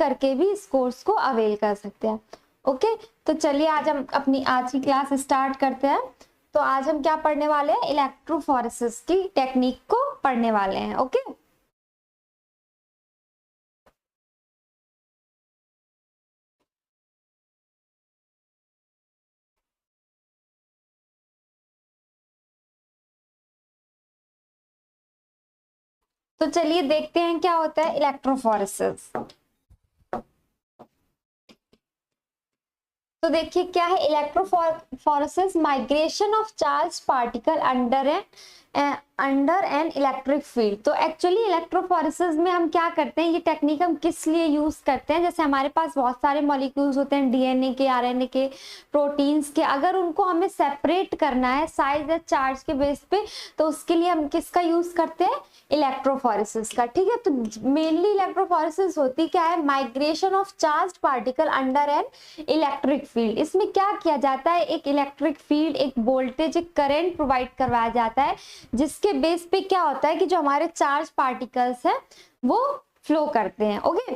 करके भी इस कोर्स को अवेल कर सकते हैं। ओके, तो चलिए आज हम अपनी आज की क्लास स्टार्ट करते हैं। तो आज हम क्या पढ़ने वाले हैं, इलेक्ट्रोफोरेसिस की टेक्निक को पढ़ने वाले हैं। ओके, तो चलिए देखते हैं क्या होता है इलेक्ट्रोफोरेसिस। तो देखिए क्या है electrophoresis, migration of charge particle under an electric field. तो एक्चुअली इलेक्ट्रोफोरेसिस में हम क्या करते हैं, ये टेक्निक हम किस लिए यूज करते हैं, जैसे हमारे पास बहुत सारे मॉलिक्यूल्स होते हैं, डीएनए के, आरएनए के, प्रोटीन्स के, अगर उनको हमें सेपरेट करना है साइज या चार्ज के बेस पे, तो उसके लिए हम किसका यूज करते हैं, इलेक्ट्रोफोरेसिस का। ठीक है, तो मेनली इलेक्ट्रोफोरेसिस होती क्या है, migration of charge particle under an electric field. इसमें क्या किया जाता है, एक इलेक्ट्रिक फील्ड, एक वोल्टेज, एक करंट प्रोवाइड करवाया जाता है, जिसके बेस पे क्या होता है कि जो हमारे चार्ज पार्टिकल्स हैं वो फ्लो करते हैं। Okay,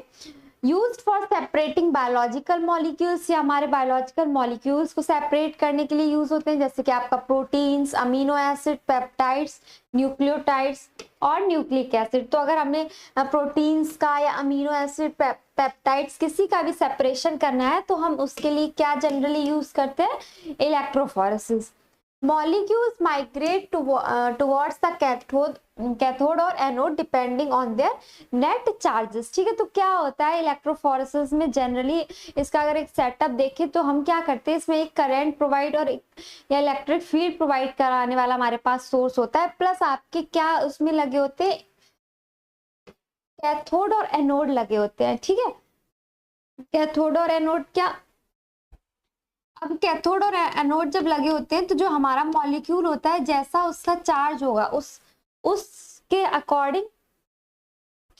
used for separating biological molecules, या हमारे बायोलॉजिकल मॉलिक्यूल्स को सेपरेट करने के लिए यूज होते हैं, जैसे कि आपका proteins, amino acid, peptides, nucleotides और न्यूक्लिक एसिड। तो अगर हमने प्रोटीन्स का या अमीनो एसिड, पेप्टाइड्स किसी का भी सेपरेशन करना है, तो हम उसके लिए क्या जनरली यूज करते हैं, electrophoresis. Molecules migrate towards the cathode और anode depending on their net charges. ठीक है, तो क्या होता है इलेक्ट्रोफोरेसिस में जनरली, इसका अगर एक सेटअप देखें तो हम क्या करते हैं, इसमें एक करंट प्रोवाइड और या इलेक्ट्रिक फील्ड प्रोवाइड कराने वाला हमारे पास सोर्स होता है, प्लस आपके क्या उसमें लगे होते हैं, कैथोड और एनोड लगे होते हैं। ठीक है, कैथोड और एनोड क्या, अब कैथोड और एनोड जब लगे होते हैं तो जो हमारा मॉलिक्यूल होता है, जैसा उसका चार्ज होगा उसके अकॉर्डिंग,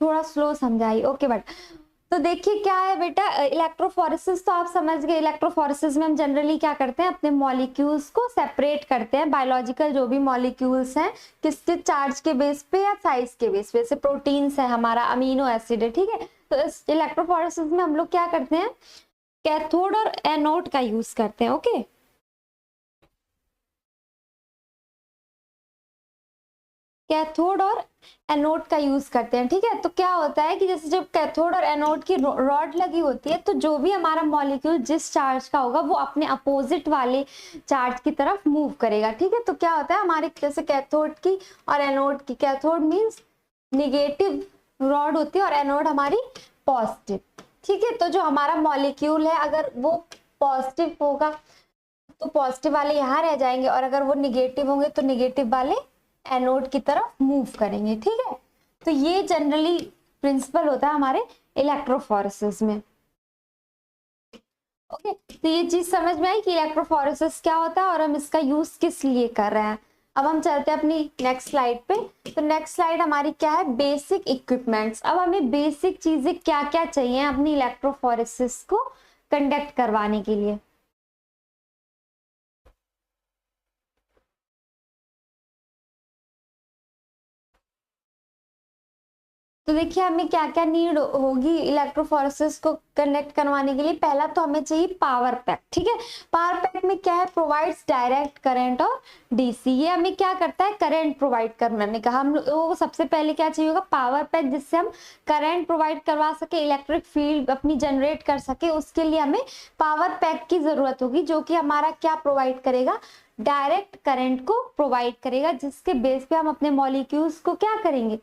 थोड़ा स्लो समझाइए। ओके बट तो देखिए क्या है बेटा, इलेक्ट्रोफोरेसिस तो आप समझ गए। इलेक्ट्रोफोरेसिस में हम जनरली क्या करते हैं, अपने मॉलिक्यूल्स को सेपरेट करते हैं, बायोलॉजिकल जो भी मॉलिक्यूल्स हैं, किसके चार्ज के बेस पे या साइज के बेस पे, जैसे प्रोटीन्स है, हमारा अमीनो एसिड है। ठीक है, तो इस इलेक्ट्रोफोरेसिस में हम लोग क्या करते हैं, कैथोड और एनोड का यूज करते हैं। ओके, कैथोड और एनोड का यूज करते हैं। ठीक है, तो क्या होता है कि जैसे जब कैथोड और एनोड की रॉड लगी होती है, तो जो भी हमारा मॉलिक्यूल जिस चार्ज का होगा वो अपने अपोजिट वाले चार्ज की तरफ मूव करेगा। ठीक है, तो क्या होता है हमारे जैसे कैथोड की और एनोड की, कैथोड मींस निगेटिव रॉड होती है और एनोड हमारी पॉजिटिव। ठीक है, तो जो हमारा मॉलिक्यूल है अगर वो पॉजिटिव होगा तो पॉजिटिव वाले यहाँ रह जाएंगे, और अगर वो निगेटिव होंगे तो निगेटिव वाले एनोड की तरफ मूव करेंगे। ठीक है, तो ये जनरली प्रिंसिपल होता है हमारे इलेक्ट्रोफोरेसिस में। ओके, तो ये चीज समझ में आई कि इलेक्ट्रोफोरेसिस क्या होता है और हम इसका यूज किस लिए कर रहे हैं। अब हम चलते हैं अपनी नेक्स्ट स्लाइड पे। तो नेक्स्ट स्लाइड हमारी क्या है, बेसिक इक्विपमेंट्स। अब हमें बेसिक चीजें क्या क्या चाहिए अपनी इलेक्ट्रोफोरेसिस को कंडक्ट करवाने के लिए। तो देखिए हमें क्या क्या नीड होगी इलेक्ट्रोफोरेसिस को कनेक्ट करवाने के लिए। पहला तो हमें चाहिए पावर पैक। ठीक है, पावर पैक में क्या है, प्रोवाइड्स डायरेक्ट करंट और डीसी। ये हमें क्या करता है, करंट प्रोवाइड करने का। हम लोगों को सबसे पहले क्या चाहिए होगा, पावर पैक, जिससे हम करंट प्रोवाइड करवा सके, इलेक्ट्रिक फील्ड अपनी जनरेट कर सके। उसके लिए हमें पावर पैक की जरूरत होगी, जो कि हमारा क्या प्रोवाइड करेगा, डायरेक्ट करंट को प्रोवाइड करेगा, जिसके बेस पे हम अपने मॉलिक्यूल्स को क्या करेंगे,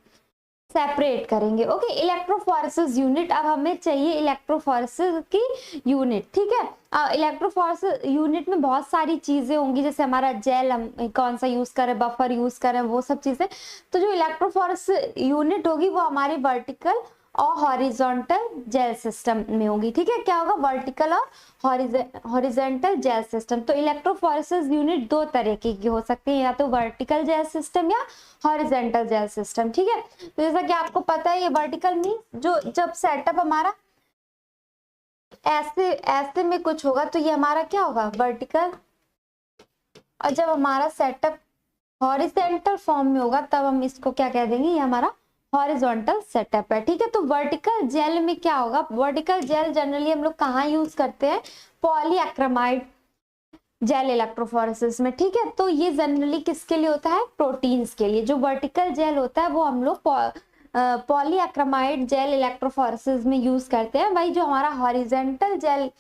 सेपरेट करेंगे। ओके, इलेक्ट्रोफोरेसिस यूनिट, अब हमें चाहिए इलेक्ट्रोफोरेसिस की यूनिट। ठीक है, इलेक्ट्रोफोरेसिस यूनिट में बहुत सारी चीजें होंगी, जैसे हमारा जेल हम कौन सा यूज करें, बफर यूज करें, वो सब चीजें। तो जो इलेक्ट्रोफोरेसिस यूनिट होगी वो हमारी वर्टिकल और हॉरिजॉन्टल जेल सिस्टम में होगी। ठीक है, क्या होगा, वर्टिकल और हॉरिजॉन्टल जेल सिस्टम। तो इलेक्ट्रोफोरेसिस यूनिट दो तरीके की हो सकती है, या तो वर्टिकल जेल सिस्टम या हॉरिजॉन्टल जेल सिस्टम। ठीक है, तो जैसा कि आपको पता है, ये वर्टिकल मींस जो जब सेटअप हमारा ऐसे ऐसे में कुछ होगा तो ये हमारा क्या होगा, वर्टिकल, और जब हमारा सेटअप हॉरिजॉन्टल फॉर्म में होगा तब हम इसको क्या कह देंगे, ये हमारा हॉरिजॉन्टल सेटअप है। ठीक है, तो वर्टिकल जेल में क्या होगा, वर्टिकल जेल जनरली हम लोग कहाँ यूज करते हैं, पॉलीएक्रिलामाइड जेल इलेक्ट्रोफोरेसिस में। ठीक है, तो ये जनरली किसके लिए होता है, प्रोटीन्स के लिए। जो वर्टिकल जेल होता है वो हम लोग पॉलीएक्रिलामाइड जेल इलेक्ट्रोफोरेसिस में यूज करते हैं। वही जो हमारा हॉरिजॉन्टल जेल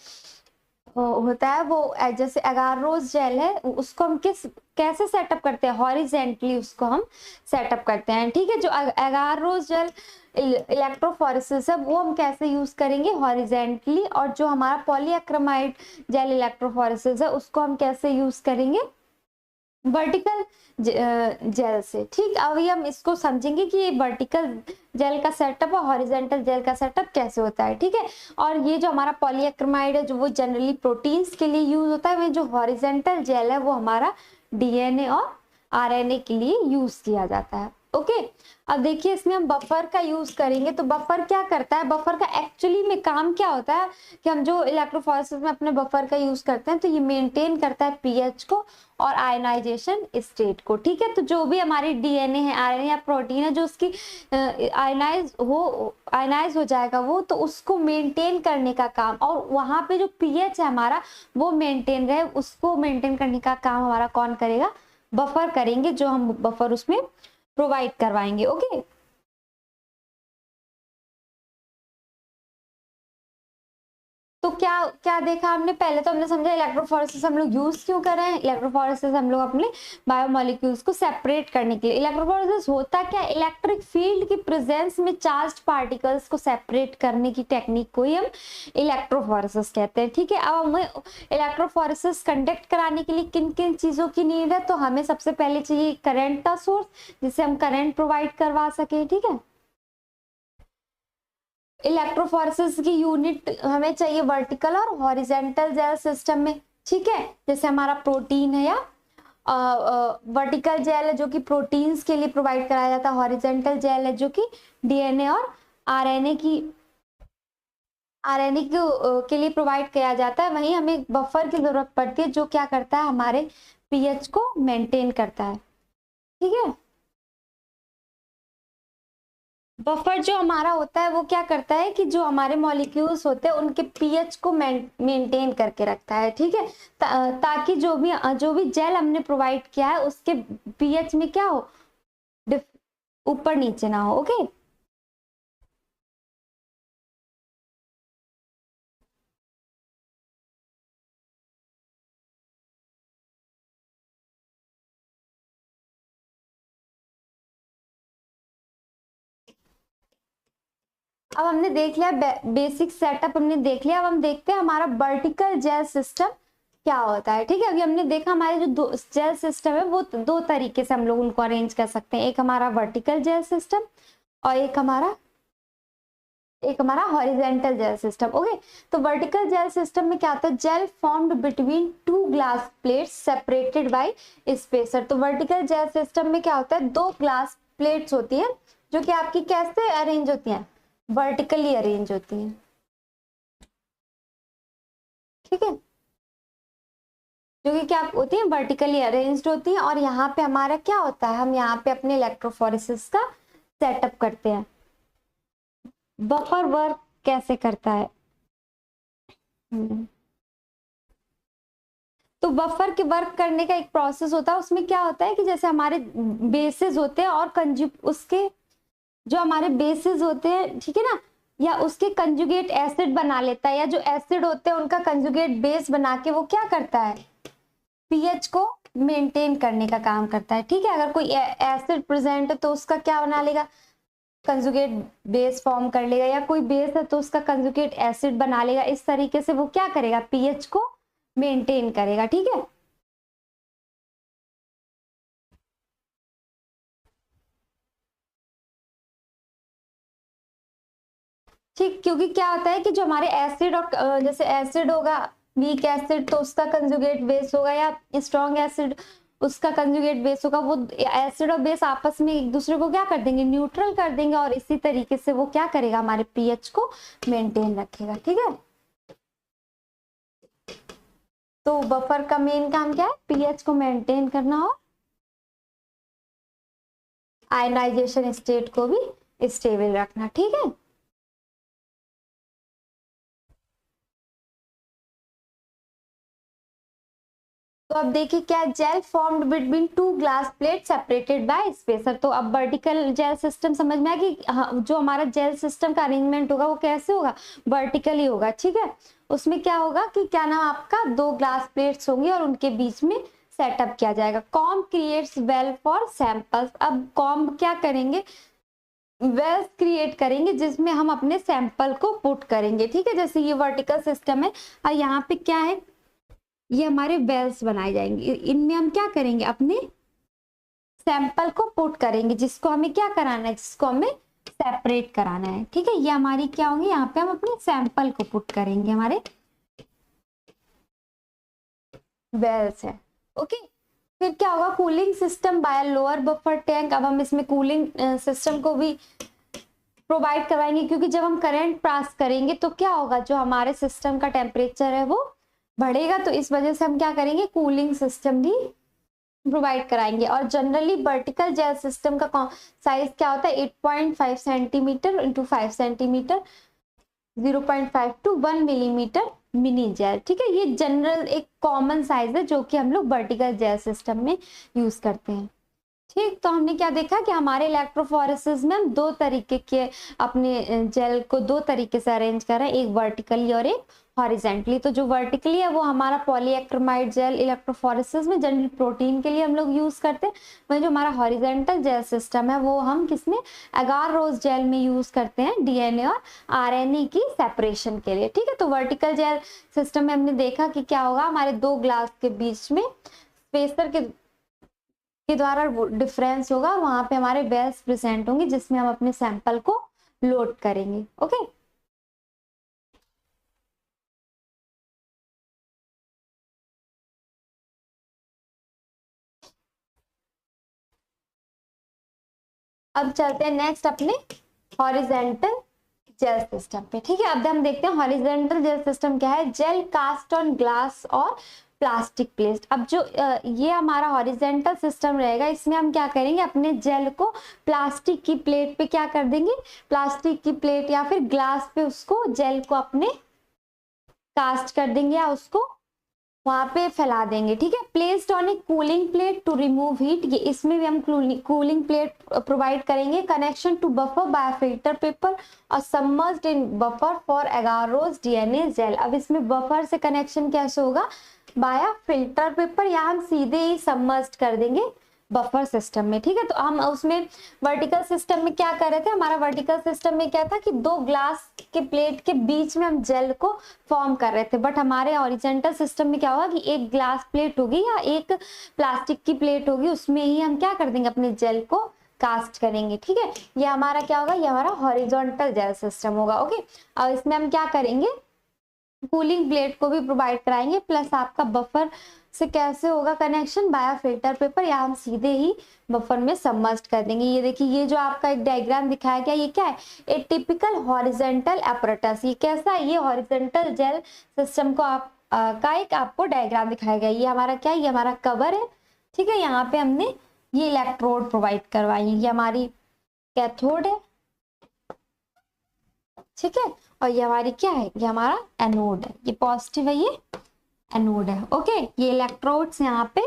होता है वो जैसे अगारोस जेल है, उसको हम कैसे सेटअप करते हैं, हॉरिजेंटली उसको हम सेटअप करते हैं। ठीक है, जो अगारोस जेल इलेक्ट्रोफोरेसिस है वो हम कैसे यूज करेंगे, हॉरिजेंटली। और जो हमारा पॉलीएक्रिलामाइड जेल इलेक्ट्रोफोरेसिस है उसको हम कैसे यूज करेंगे, वर्टिकल जेल से। ठीक, अभी हम इसको समझेंगे कि ये वर्टिकल जेल का सेटअप और हॉरिजॉन्टल जेल का सेटअप कैसे होता है। ठीक है, और ये जो हमारा पॉलीएक्रिलामाइड है जो वो जनरली प्रोटीन्स के लिए यूज होता है, वही जो हॉरिजॉन्टल जेल है वो हमारा डीएनए और आरएनए के लिए यूज किया जाता है। ओके, अब देखिए इसमें हम बफर का यूज करेंगे। तो बफर क्या करता है, बफर का एक्चुअली में काम क्या होता है कि हम जो इलेक्ट्रोफोरेसिस में अपने बफर का यूज करते हैं तो ये मेंटेन करता है पीएच को और आयनाइजेशन स्टेट को। ठीक है, तो जो भी हमारी डीएनए है, आरएनए या प्रोटीन है जो उसकी आयनाइज हो जाएगा वो, तो उसको मेंटेन करने का काम, और वहां पे जो पीएच है हमारा वो मेंटेन रहे, उसको मेंटेन करने का काम हमारा कौन करेगा, बफर करेंगे, जो हम बफर उसमें प्रोवाइड करवाएंगे। ओके, तो क्या क्या देखा हमने, पहले तो हमने समझा इलेक्ट्रोफोरेसिस हम लोग यूज क्यों कर रहे हैं। इलेक्ट्रोफोरेसिस हम लोग अपने बायोमोलिक्यूल्स को सेपरेट करने के लिए। इलेक्ट्रोफोरेसिस होता क्या, इलेक्ट्रिक फील्ड की प्रेजेंस में चार्ज पार्टिकल्स को सेपरेट करने की टेक्निक को ही हम इलेक्ट्रोफोरेसिस कहते हैं। ठीक है, अब हमें इलेक्ट्रोफोरेसिस कंडक्ट कराने के लिए किन किन चीजों की नीड है, तो हमें सबसे पहले चाहिए करंट का सोर्स जिससे हम करंट प्रोवाइड करवा सके। ठीक है, इलेक्ट्रोफोरेसिस की यूनिट हमें चाहिए वर्टिकल और हॉरिजॉन्टल जेल सिस्टम में। ठीक है, जैसे हमारा प्रोटीन है या वर्टिकल जेल है जो कि प्रोटीन्स के लिए प्रोवाइड कराया जाता है, हॉरिजॉन्टल जेल है जो कि डीएनए और आरएनए के लिए प्रोवाइड किया जाता है। वहीं हमें बफर की जरूरत पड़ती है जो क्या करता है, हमारे पीएच को मेंटेन करता है। ठीक है, बफर जो हमारा होता है वो क्या करता है कि जो हमारे मॉलिक्यूल्स होते हैं उनके पीएच को मेंटेन करके रखता है। ठीक है, ताकि जो भी जेल हमने प्रोवाइड किया है उसके पीएच में क्या हो, ऊपर नीचे ना हो। ओके, अब हमने देख लिया बेसिक सेटअप हमने देख लिया। अब हम देखते हैं हमारा वर्टिकल जेल सिस्टम क्या होता है। ठीक है, अभी हमने देखा हमारे जो दो जेल सिस्टम है वो दो तरीके से हम लोग उनको अरेंज कर सकते हैं, एक हमारा वर्टिकल जेल सिस्टम और एक हमारा हॉरिजॉन्टल जेल सिस्टम। ओके, तो वर्टिकल जेल सिस्टम में क्या होता है, gel formed between two glass plates separated by spacer. तो वर्टिकल जेल सिस्टम में क्या होता है, दो ग्लास प्लेट्स होती है जो कि आपकी कैसे अरेंज होती हैं, वर्टिकली अरेंज होती हैं। ठीक है, जो कि क्या होती है, वर्टिकली अरेंज्ड होती हैं। और यहाँ पे हमारा क्या होता है, हम यहाँ पे अपने इलेक्ट्रोफोरेसिस का सेटअप करते हैं। बफर वर्क कैसे करता है, तो बफर के वर्क करने का एक प्रोसेस होता है। उसमें क्या होता है कि जैसे हमारे बेसिस होते हैं और उसके जो हमारे बेसिस होते हैं, ठीक है ना, या उसके कंजुगेट एसिड बना लेता है, या जो एसिड होते हैं उनका कंजुगेट बेस बना के वो क्या करता है, पीएच को मेंटेन करने का काम करता है। ठीक है, अगर कोई एसिड प्रेजेंट है तो उसका क्या बना लेगा, कंजुगेट बेस फॉर्म कर लेगा, या कोई बेस है तो उसका कंजुगेट एसिड बना लेगा। इस तरीके से वो क्या करेगा, पीएच को मेंटेन करेगा। ठीक है, ठीक, क्योंकि क्या होता है कि जो हमारे एसिड और जैसे एसिड होगा, वीक एसिड तो उसका कंजुगेट बेस होगा, या स्ट्रॉन्ग एसिड उसका कंजुगेट बेस होगा, वो एसिड और बेस आपस में एक दूसरे को क्या कर देंगे, न्यूट्रल कर देंगे, और इसी तरीके से वो क्या करेगा, हमारे पीएच को मेंटेन रखेगा। ठीक है, तो बफर का मेन काम क्या है, पीएच को मेंटेन करना और आयनाइजेशन स्टेट को भी स्टेबल रखना, ठीक है। तो अब देखिए क्या, gel formed between two glass plate separated by spacer. तो अब वर्टिकल जेल सिस्टम समझ में आ कि जो हमारा जेल सिस्टम का अरेंजमेंट होगा वो कैसे होगा, वर्टिकली होगा, ठीक है। उसमें क्या होगा कि क्या नाम आपका, दो ग्लास प्लेट्स होंगी और उनके बीच में सेटअप किया जाएगा। Comb creates well for samples. अब कॉम्ब क्या करेंगे, वेल्स क्रिएट करेंगे जिसमें हम अपने सैंपल को पुट करेंगे, ठीक है। जैसे ये वर्टिकल सिस्टम है और यहाँ पे क्या है, ये हमारे वेल्स बनाए जाएंगे, इनमें हम क्या करेंगे, अपने सैंपल को पुट करेंगे, जिसको हमें क्या कराना है, जिसको हमें सेपरेट कराना है, ठीक है। ये हमारी क्या होंगी, यहाँ पे हम अपने सैंपल को पुट करेंगे, हमारे वेल्स है, ओके। फिर क्या होगा, cooling system by lower buffer tank. अब हम इसमें कूलिंग सिस्टम को भी प्रोवाइड करवाएंगे, क्योंकि जब हम करंट पास करेंगे तो क्या होगा, जो हमारे सिस्टम का टेम्परेचर है वो बढ़ेगा, तो इस वजह से हम क्या करेंगे, कूलिंग सिस्टम भी प्रोवाइड कराएंगे। और जनरली वर्टिकल जेल सिस्टम का साइज क्या होता है, 8.5 centimetre into 5 centimetre, 0.5 to 1 millimetre mini gel, ठीक है। ये जनरल एक कॉमन साइज है जो कि हम लोग वर्टिकल जेल सिस्टम में यूज करते हैं, ठीक। तो हमने क्या देखा कि हमारे इलेक्ट्रोफोरेसिस में हम दो तरीके के अपने जेल को दो तरीके से अरेंज कर रहे हैं, एक वर्टिकली और एक हॉरिजेंटली। तो जो वर्टिकली है वो हमारा पॉलीएक्रोमाइड जेल इलेक्ट्रोफोरेसिस में जनरली प्रोटीन के लिए हम लोग यूज करते हैं। वहीं जो हमारा हॉरिजेंटल जेल सिस्टम है वो हम किसमें, एगार रोज जेल में यूज करते हैं, डीएनए और आरएनए की सेपरेशन के लिए, ठीक है। तो वर्टिकल जेल सिस्टम में हमने देखा कि क्या होगा, हमारे दो ग्लास के बीच में स्पेसर के द्वारा डिफरेंस होगा, वहां पे हमारे वेल्स प्रेजेंट होंगे जिसमें हम अपने सैंपल को लोड करेंगे, ओके। अब चलते हैं नेक्स्ट अपने हॉरिजेंटल जेल सिस्टम पे, ठीक है। अब हम देखते हैं हॉरिजेंटल जेल सिस्टम क्या है, जेल कास्ट ऑन ग्लास और प्लास्टिक प्लेट। अब जो ये हमारा हॉरिजेंटल सिस्टम रहेगा, इसमें हम क्या करेंगे, अपने जेल को प्लास्टिक की प्लेट पे क्या कर देंगे, प्लास्टिक की प्लेट या फिर ग्लास पे उसको जेल को अपने कास्ट कर देंगे या उसको वहां पे फैला देंगे, ठीक है। Placed on a cooling plate to remove heat, ये इसमें भी हम कूलिंग प्लेट प्रोवाइड करेंगे। Connection to buffer by filter paper और submerged in buffer for agarose DNA gel. अब इसमें बफर से कनेक्शन कैसे होगा, बाया फिल्टर पेपर, या हम सीधे ही सबमर्ज्ड कर देंगे बफर सिस्टम में, ठीक है। तो हम उसमें वर्टिकल सिस्टम में क्या कर रहे थे, हमारा वर्टिकल सिस्टम में क्या था कि दो ग्लास के प्लेट के बीच में हम जेल को फॉर्म कर रहे थे, बट हमारे हॉरिजॉन्टल सिस्टम में क्या होगा कि एक ग्लास प्लेट होगी या एक प्लास्टिक की प्लेट होगी, उसमें ही हम क्या कर देंगे, अपने जेल को कास्ट करेंगे, ठीक है। ये हमारा क्या होगा, ये हमारा हॉरिजॉन्टल जेल सिस्टम होगा, ओके। अब इसमें हम क्या करेंगे, कूलिंग प्लेट को भी प्रोवाइड कराएंगे, प्लस आपका बफर से कैसे होगा कनेक्शन, बाया फिल्टर पेपर, या हम सीधे ही बफर में सबमर्ज्ड कर देंगे। ये देखिए, ये जो आपका एक डायग्राम दिखाया गया, ये क्या है, ए टिपिकल हॉरिजॉन्टल एपरेटस। ये कैसा है, ये हॉरिजॉन्टल जेल सिस्टम को का एक आपको डायग्राम दिखाया गया। ये हमारा क्या है, ये हमारा कवर है, ठीक है। यहाँ पे हमने ये इलेक्ट्रोड प्रोवाइड करवाई, ये हमारी कैथोड है, ठीक है। और ये हमारी क्या है, ये हमारा एनोड है, ये पॉजिटिव है, ये एनोड है, ओके। ये इलेक्ट्रोड्स यहाँ पे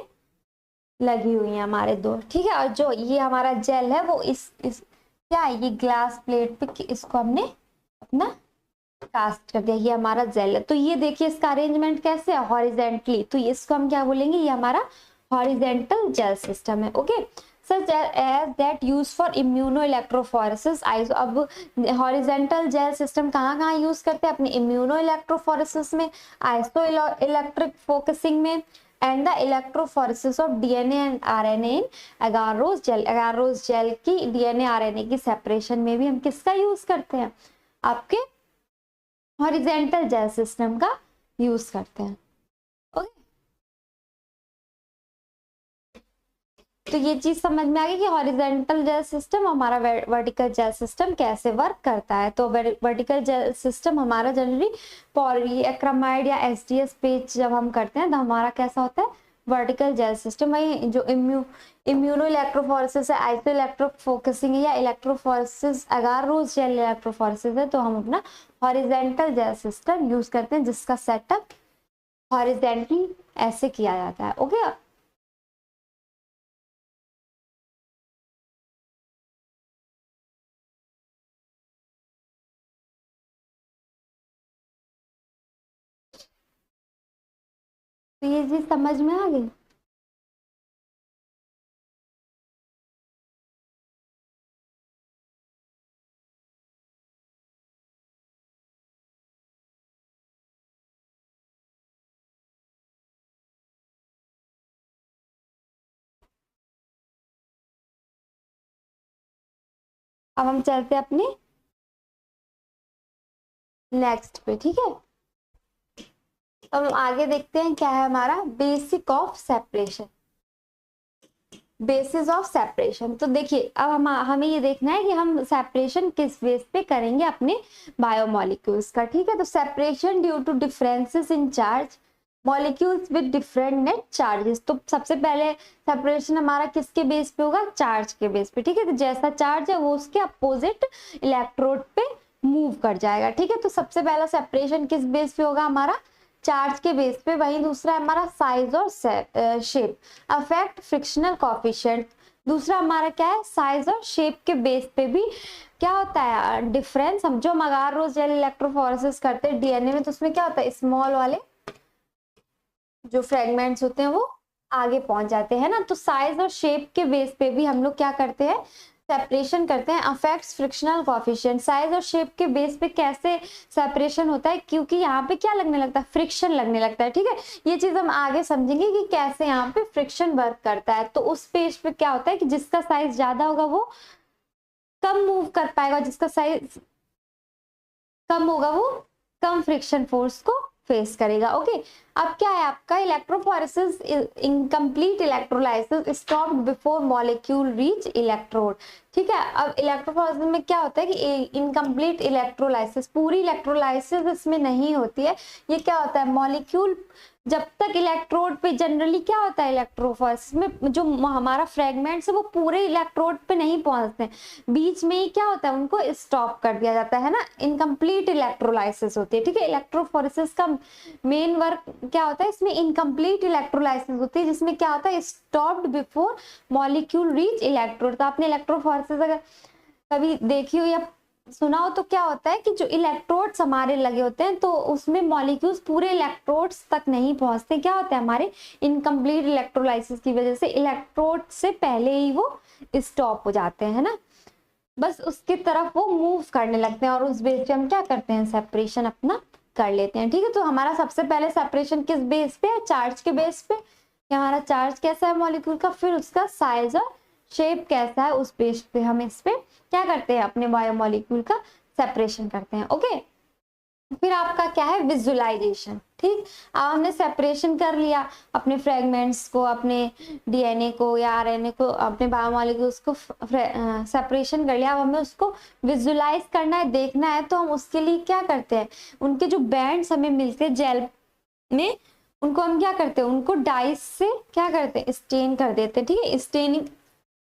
लगी हुई हैं हमारे दो, ठीक है। और जो ये हमारा जेल है वो इस क्या है, ये ग्लास प्लेट पे इसको हमने अपना कास्ट कर दिया, ये हमारा जेल है। तो ये देखिए इसका अरेंजमेंट कैसे है, हॉरिजेंटली, तो इसको हम क्या बोलेंगे, ये हमारा हॉरिजेंटल जेल सिस्टम है, okay. such as that used for immunoelectrophoresis iso. अब हॉरिजेंटल जेल सिस्टम कहाँ यूज करते हैं, अपने इम्यूनोइलेक्ट्रोफोरेसिस में, आइसो इलेक्ट्रिक फोकसिंग में, and the electrophoresis of DNA and RNA in agarose gel. Agarose gel की DNA RNA की सेपरेशन में भी हम किसका यूज करते हैं, आपके हॉरिजेंटल जेल सिस्टम का यूज करते हैं, ओके। तो ये चीज समझ में आ गई कि हॉरिजॉन्टल जेल सिस्टम हमारा वर्टिकल जेल सिस्टम कैसे वर्क करता है। तो वर्टिकल जेल सिस्टम हमारा जनरली पॉलीएक्रामाइड या एसडीएस पेज जब हम करते हैं तो हमारा कैसा होता है, वर्टिकल जेल सिस्टम, वही जो इम्यूनो इलेक्ट्रोफोरेसिस है, आइसो इलेक्ट्रोफोकसिंग है, या इलेक्ट्रोफोरेसिस अगारोस जेल इलेक्ट्रोफोरेसिस है, तो हम अपना हॉरिजेंटल जेल सिस्टम यूज करते हैं जिसका सेटअप हॉरिजेंटली ऐसे किया जाता है। ओके, तो ये चीज समझ में आ गई। अब हम चलते हैं अपने नेक्स्ट पे, ठीक है। अब हम आगे देखते हैं क्या है हमारा basic of separation, basis of separation. तो देखिए अब हमें ये देखना है कि हम सेपरेशन किस बेस पे करेंगे अपने बायोमोलिक्यूल्स का, ठीक है। तो separation due to differences in charge molecules with different net charges. तो सबसे पहले सेपरेशन हमारा किसके बेस पे होगा, चार्ज के बेस पे, ठीक है। तो जैसा चार्ज है वो उसके अपोजिट इलेक्ट्रोड पे मूव कर जाएगा, ठीक है। तो सबसे पहला सेपरेशन किस बेस पे होगा हमारा, चार्ज के बेस पे। वहीं दूसरा हमारा साइज और शेप अफेक्ट फ्रिक्शनल कॉफिशिएंट। दूसरा हमारा क्या है, साइज और शेप के बेस पे भी क्या होता है डिफरेंस। हम जो अगार रोज जेल इलेक्ट्रोफोरेसिस करते हैं डीएनए में, तो उसमें क्या होता है स्मॉल वाले जो फ्रेगमेंट्स होते हैं वो आगे पहुंच जाते हैं ना। तो साइज और शेप के बेस पे भी हम लोग क्या करते हैं, सेपरेशन करते हैं। अफेक्ट्स फ्रिक्शनल कॉफिशिएंट, साइज और शेप के बेस पे कैसे सेपरेशन होता है, क्योंकि यहाँ पे क्या लगने लगता है, फ्रिक्शन लगने लगता है, ठीक है। ये चीज हम आगे समझेंगे कि कैसे यहाँ पे फ्रिक्शन वर्क करता है। तो उस पेज पे क्या होता है कि जिसका साइज ज्यादा होगा वो कम मूव कर पाएगा, जिसका साइज कम होगा वो कम फ्रिक्शन फोर्स को फेस करेगा। ओके, अब क्या है आपका electrophoresis incomplete electrolysis stopped before molecule reach electrode, ठीक है। अब इलेक्ट्रोफोरेसिस में क्या होता है कि इनकम्प्लीट इलेक्ट्रोलाइसिस, पूरी इलेक्ट्रोलाइसिस इसमें नहीं होती है। ये क्या होता है, मॉलिक्यूल जब तक इलेक्ट्रोड पे, जनरली क्या होता है इलेक्ट्रोफोरेसिस में जो हमारा फ्रेगमेंट्स है वो पूरे इलेक्ट्रोड पे नहीं पहुंचते, बीच में ही क्या होता है उनको स्टॉप कर दिया जाता है ना, इनकम्प्लीट इलेक्ट्रोलाइसिस होती है, ठीक है। इलेक्ट्रोफोरेसिस का मेन वर्क क्या होता है, इसमें इनकम्प्लीट इलेक्ट्रोलाइसिस होती है जिसमें क्या होता है stopped before molecule reach electrode. तो आपने इलेक्ट्रोफोरेसिस अगर कभी देखी हो या सुना हो तो क्या होता है कि जो इलेक्ट्रोड्स हमारे लगे होते हैं तो उसमें मॉलिक्यूल्स पूरे इलेक्ट्रोड्स तक नहीं पहुंचते, क्या होता है हमारे इनकम्प्लीट इलेक्ट्रोलाइसिस की वजह से इलेक्ट्रोड से पहले ही वो स्टॉप हो जाते हैं ना, बस उसकी तरफ वो मूव करने लगते हैं और उस बेस पे हम क्या करते हैं सेपरेशन अपना कर लेते हैं, ठीक है। तो हमारा सबसे पहले सेपरेशन किस बेस पे है, चार्ज के बेस पे, कि हमारा चार्ज कैसा है मॉलिक्यूल का, फिर उसका साइज और शेप कैसा है उस बेस पे हम इस पे क्या करते हैं अपने बायोमोलिक्यूल का सेपरेशन करते हैं। ओके, फिर आपका क्या है विजुअलाइजेशन, ठीक। अब हमने सेपरेशन कर लिया अपने फ्रेगमेंट्स को, अपने डीएनए को या आरएनए को, अपने बायोमोलिक्यूल्स को सेपरेशन कर लिया। अब हमें उसको विजुअलाइज करना है, देखना है, तो हम उसके लिए क्या करते हैं, उनके जो बैंड्स हमें मिलते हैं जेल में उनको हम क्या करते हैं, उनको डाइस से क्या करते हैं स्टेन कर देते हैं, ठीक है। स्टेनिंग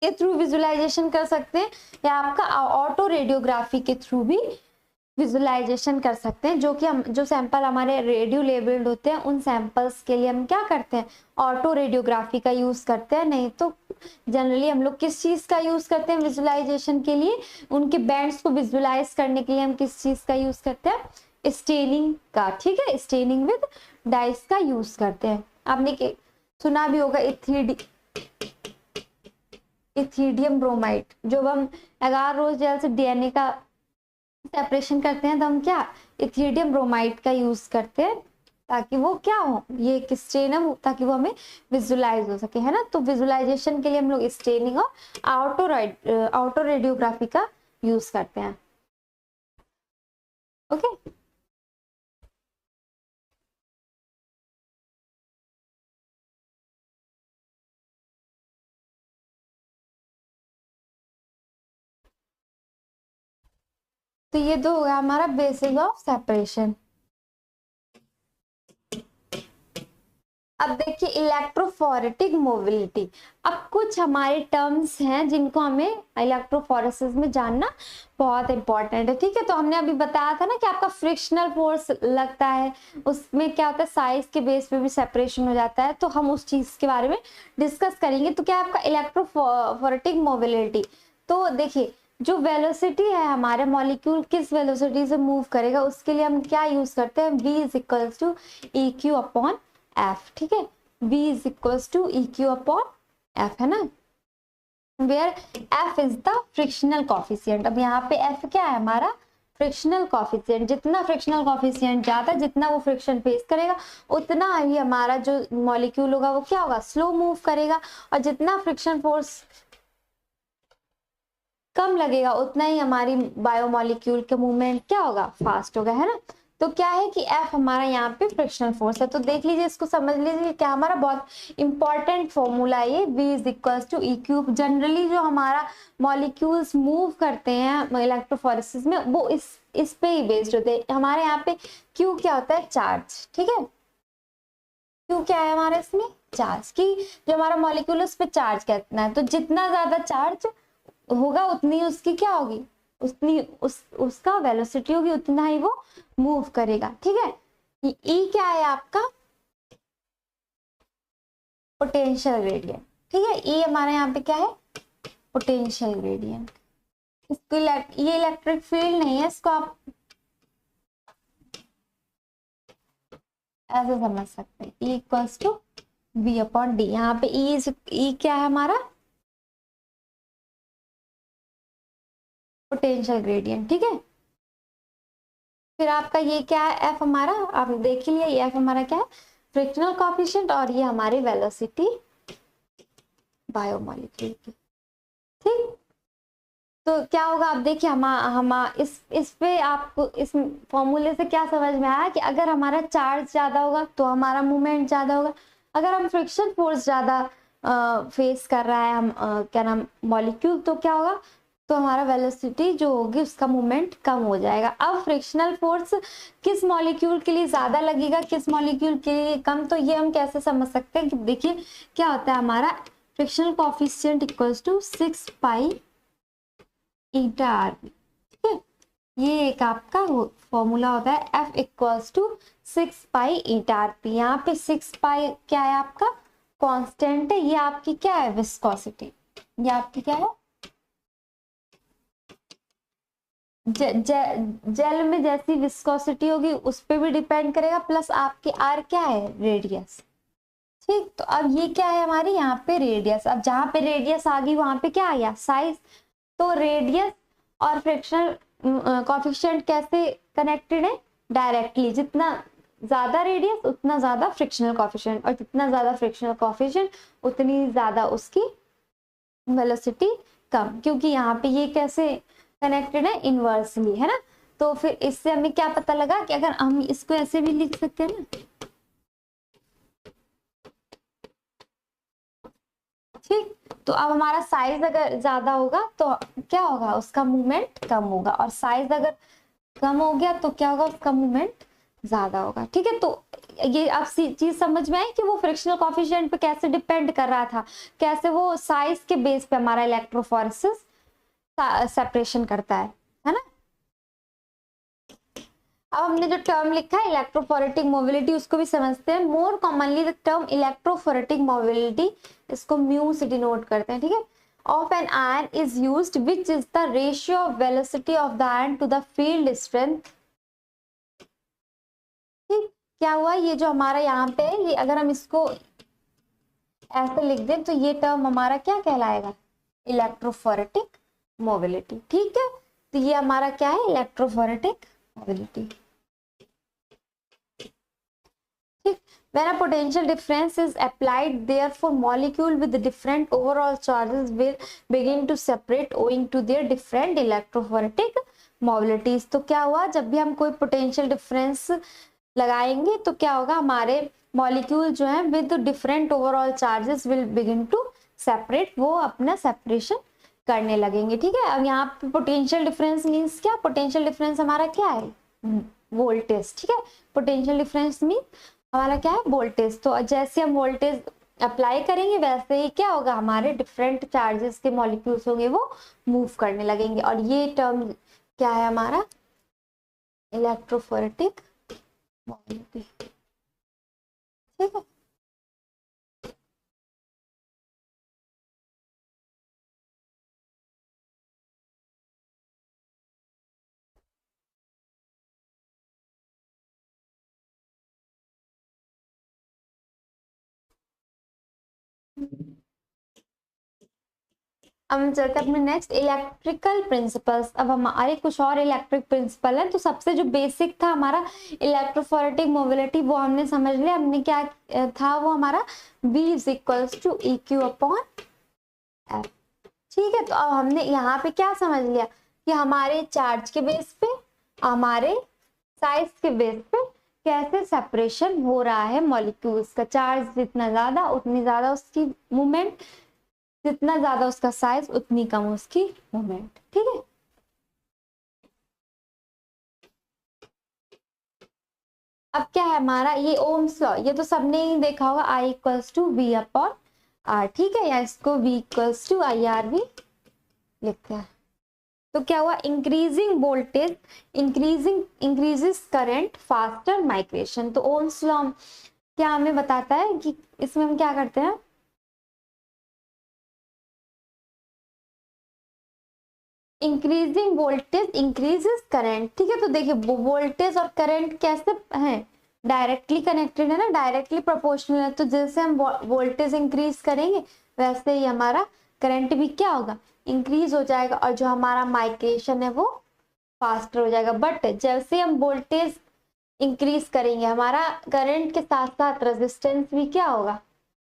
के थ्रू विजुअलाइजेशन कर सकते हैं या आपका ऑटो रेडियोग्राफी के थ्रू भी विजुअलाइजेशन कर सकते हैं, जो कि हम जो सैंपल हमारे रेडियो लेबल्ड होते हैं उन सैंपल्स के लिए हम क्या करते हैं ऑटो रेडियोग्राफी का यूज करते हैं। नहीं तो जनरली हम लोग किस चीज का यूज करते हैं विजुअलाइजेशन के लिए, उनके बैंड्स को विजुअलाइज करने के लिए हम किस चीज का यूज करते हैं स्टेनिंग का, ठीक है। स्टेनिंग विद डाइस का यूज करते हैं। आपने सुना भी होगा इथिडियम ब्रोमाइड, जो हम अगार रोज जेल से डीएनए का सेपरेशन करते हैं तो हम क्या इथिडियम ब्रोमाइड का यूज करते हैं ताकि वो क्या हो, ये एक स्टेन है ताकि वो हमें विजुअलाइज हो सके, है ना। तो विजुअलाइजेशन के लिए हम लोग स्टेनिंग और आउटो रेडियोग्राफी का यूज करते हैं। ओके, तो ये दो हो गया हमारा बेसिस ऑफ सेपरेशन। अब देखिए इलेक्ट्रोफोरेटिक मोबिलिटी। अब कुछ हमारे टर्म्स हैं जिनको हमें इलेक्ट्रोफोरेसिस में जानना बहुत इंपॉर्टेंट है, ठीक है। तो हमने अभी बताया था ना कि आपका फ्रिक्शनल फोर्स लगता है, उसमें क्या होता है साइज के बेस पे भी सेपरेशन हो जाता है, तो हम उस चीज के बारे में डिस्कस करेंगे। तो क्या है आपका इलेक्ट्रोफोरेटिक मोबिलिटी। तो देखिए जो वेलोसिटी है हमारे मॉलिक्यूल किस वेलोसिटी से मूव करेगा उसके लिए हम क्या यूज करते हैं, v is equals to E Q upon F, ठीक है। v is equals to E Q upon F, है ना, where f is the frictional coefficient. अब यहाँ पे f क्या है हमारा फ्रिक्शनल कॉफिशिएंट। जितना फ्रिक्शनल कॉफिशिएंट ज्यादा, जितना वो फ्रिक्शन फेस करेगा उतना ही हमारा जो मॉलिक्यूल होगा वो क्या होगा, स्लो मूव करेगा। और जितना फ्रिक्शन फोर्स कम लगेगा उतना ही हमारी बायोमोलिक्यूल के मूवमेंट क्या होगा, फास्ट होगा, है ना। तो क्या है कि F हमारा यहाँ पे फ्रिक्शनल फोर्स है। तो देख लीजिए, इसको समझ लीजिए, क्या हमारा बहुत इंपॉर्टेंट फॉर्मूला है ये, V is equals to E cube. Generally जो हमारा मॉलिक्यूल्स मूव करते हैं इलेक्ट्रोफोरेसिस में वो इस पे ही बेस्ड होते हैं। हमारे यहाँ पे Q क्या होता है, चार्ज, ठीक है। Q क्या है हमारे इसमें, चार्ज, की जो हमारा मॉलिक्यूल उस पे चार्ज कितना है। तो जितना ज्यादा चार्ज होगा उतनी उसकी क्या होगी, उतनी उसका वेलोसिटी होगी, उतना ही वो मूव करेगा, ठीक है। ई क्या है आपका, पोटेंशियल ग्रेडियंट, ठीक है। ई हमारे यहाँ पे क्या है, पोटेंशियल ग्रेडियंट। इसको ये इलेक्ट्रिक फील्ड नहीं है, इसको आप ऐसे समझ सकते हैं, E equals to V upon D. यहाँ पे ई क्या है हमारा, पोटेंशियल ग्रेडियंट, ठीक है। फिर आपका ये क्या है, एफ हमारा, आप देख ही लिया, ये एफ हमारा क्या है, फ्रिक्शनल कोएफिशिएंट, और ये हमारी वेलोसिटी बायोमोलिक्यूल की, ठीक। तो क्या होगा, आप देखिए हम इस पे आपको इस फॉर्मूले से क्या समझ में आया कि अगर हमारा चार्ज ज्यादा होगा तो हमारा मूवमेंट ज्यादा होगा। अगर हम फ्रिक्शन फोर्स ज्यादा फेस कर रहा है हम क्या नाम मॉलिक्यूल, तो क्या होगा, तो हमारा वेलोसिटी जो होगी उसका मूवमेंट कम हो जाएगा। अब फ्रिक्शनल फोर्स किस मॉलिक्यूल के लिए ज्यादा लगेगा, किस मॉलिक्यूल के लिए कम, तो ये हम कैसे समझ सकते हैं कि देखिए क्या होता है हमारा frictional coefficient equals to 6 pi eta R, ठीक है। ये एक आपका फॉर्मूला होता है, F equals to 6 pi eta R P. यहाँ पे 6 पाई क्या है आपका कांस्टेंट है, ये आपकी क्या है विस्कोसिटी, ये आपकी क्या है जेल में जैसी विस्कोसिटी होगी उस पर भी डिपेंड करेगा, प्लस आपकी आर क्या है, रेडियस, ठीक। तो अब ये क्या है हमारी यहाँ पे रेडियस। अब जहां पे रेडियस आ गई वहां पे क्या आ गया, साइज। तो रेडियस और फ्रिक्शनल कोएफिशिएंट कैसे कनेक्टेड है, डायरेक्टली। जितना ज्यादा रेडियस उतना ज्यादा फ्रिक्शनल कोएफिशिएंट, और जितना ज्यादा फ्रिक्शनल कोएफिशिएंट उतनी ज्यादा उसकी वेलोसिटी कम, क्योंकि यहाँ पे ये कैसे कनेक्टेड है, इनवर्सली, है ना। तो फिर इससे हमें क्या पता लगा कि अगर हम इसको ऐसे भी लिख सकते हैं ना, ठीक। तो अब हमारा साइज अगर ज्यादा होगा तो क्या होगा, उसका मूवमेंट कम होगा, और साइज अगर कम हो गया तो क्या होगा, उसका मूवमेंट ज्यादा होगा, ठीक है। तो ये आप चीज समझ में आई कि वो फ्रिक्शनल कोएफिशिएंट पे कैसे डिपेंड कर रहा था, कैसे वो साइज के बेस पे हमारा इलेक्ट्रोफोरेसिस सेपरेशन करता है ना। अब हमने जो टर्म लिखा है इलेक्ट्रोफोरेटिक मोबिलिटी उसको भी समझते हैं। More commonly the term electrophoretic mobility, इसको म्यू से डिनोट करते हैं, ठीक है, of an ion is used which is the ratio of velocity of the ion to the field strength, ठीक। क्या हुआ, ये जो हमारा यहाँ पे है, ये अगर हम इसको ऐसे लिख दें तो ये टर्म हमारा क्या कहलाएगा, इलेक्ट्रोफोरेटिक मोबिलिटी, ठीक है। तो ये हमारा क्या है, इलेक्ट्रोफोरेटिक मोबिलिटी, ठीक। When a potential difference is applied, therefore molecule with different overall charges will begin to separate owing to their different electrophoretic mobilities। तो क्या हुआ, जब भी हम कोई पोटेंशियल डिफरेंस लगाएंगे तो क्या होगा, हमारे मॉलिक्यूल जो है with different overall charges will begin to separate, वो अपना सेपरेशन करने लगेंगे, ठीक है। अब यहाँ पे पोटेंशियल डिफरेंस मीन्स क्या, पोटेंशियल डिफरेंस हमारा क्या है, वोल्टेज, ठीक है। पोटेंशियल डिफरेंस मीन हमारा क्या है, वोल्टेज। तो जैसे हम वोल्टेज अप्लाई करेंगे वैसे ही क्या होगा, हमारे डिफरेंट चार्जेस के मॉलिक्यूल्स होंगे वो मूव करने लगेंगे। और ये टर्म क्या है हमारा, इलेक्ट्रोफोरेटिक मोबिलिटी। ठीक है। अब हम चलते हैं अपने नेक्स्ट इलेक्ट्रिकल प्रिंसिपल्स। अब हमारे कुछ और इलेक्ट्रिक प्रिंसिपल है। तो सबसे जो बेसिक था हमारा इलेक्ट्रोफोरेटिक मोबिलिटी वो हमने समझ लिया। हमने क्या था वो हमारा V is equals to E Q upon F. ठीक है। तो अब हमने यहाँ पे क्या समझ लिया कि हमारे चार्ज के बेस पे, हमारे साइज के बेस पे कैसे सेपरेशन हो रहा है मॉलिक्यूल्स का। चार्ज जितना ज्यादा उतनी ज्यादा उसकी मूवमेंट, जितना ज्यादा उसका साइज उतनी कम उसकी मूवमेंट। ठीक है। अब क्या है हमारा ये ओम्स लॉ, ये तो सबने ही देखा होगा, I equals to V upon R. ठीक है, या इसको V equals to I R भी लिखते हैं। तो क्या हुआ, increasing voltage increases current faster migration. तो ओम्स लॉ क्या हमें बताता है कि इसमें हम क्या करते हैं, इंक्रीजिंग वोल्टेज इंक्रीजेस करंट। ठीक है। तो देखिए वोल्टेज और करंट कैसे हैं, डायरेक्टली कनेक्टेड है ना, डायरेक्टली प्रोपोर्शनल है। तो जैसे हम वोल्टेज इंक्रीज करेंगे वैसे ही हमारा करंट भी क्या होगा, इंक्रीज हो जाएगा, और जो हमारा माइग्रेशन है वो फास्टर हो जाएगा। बट जैसे हम वोल्टेज इंक्रीज करेंगे हमारा करंट के साथ साथ रेजिस्टेंस भी क्या होगा,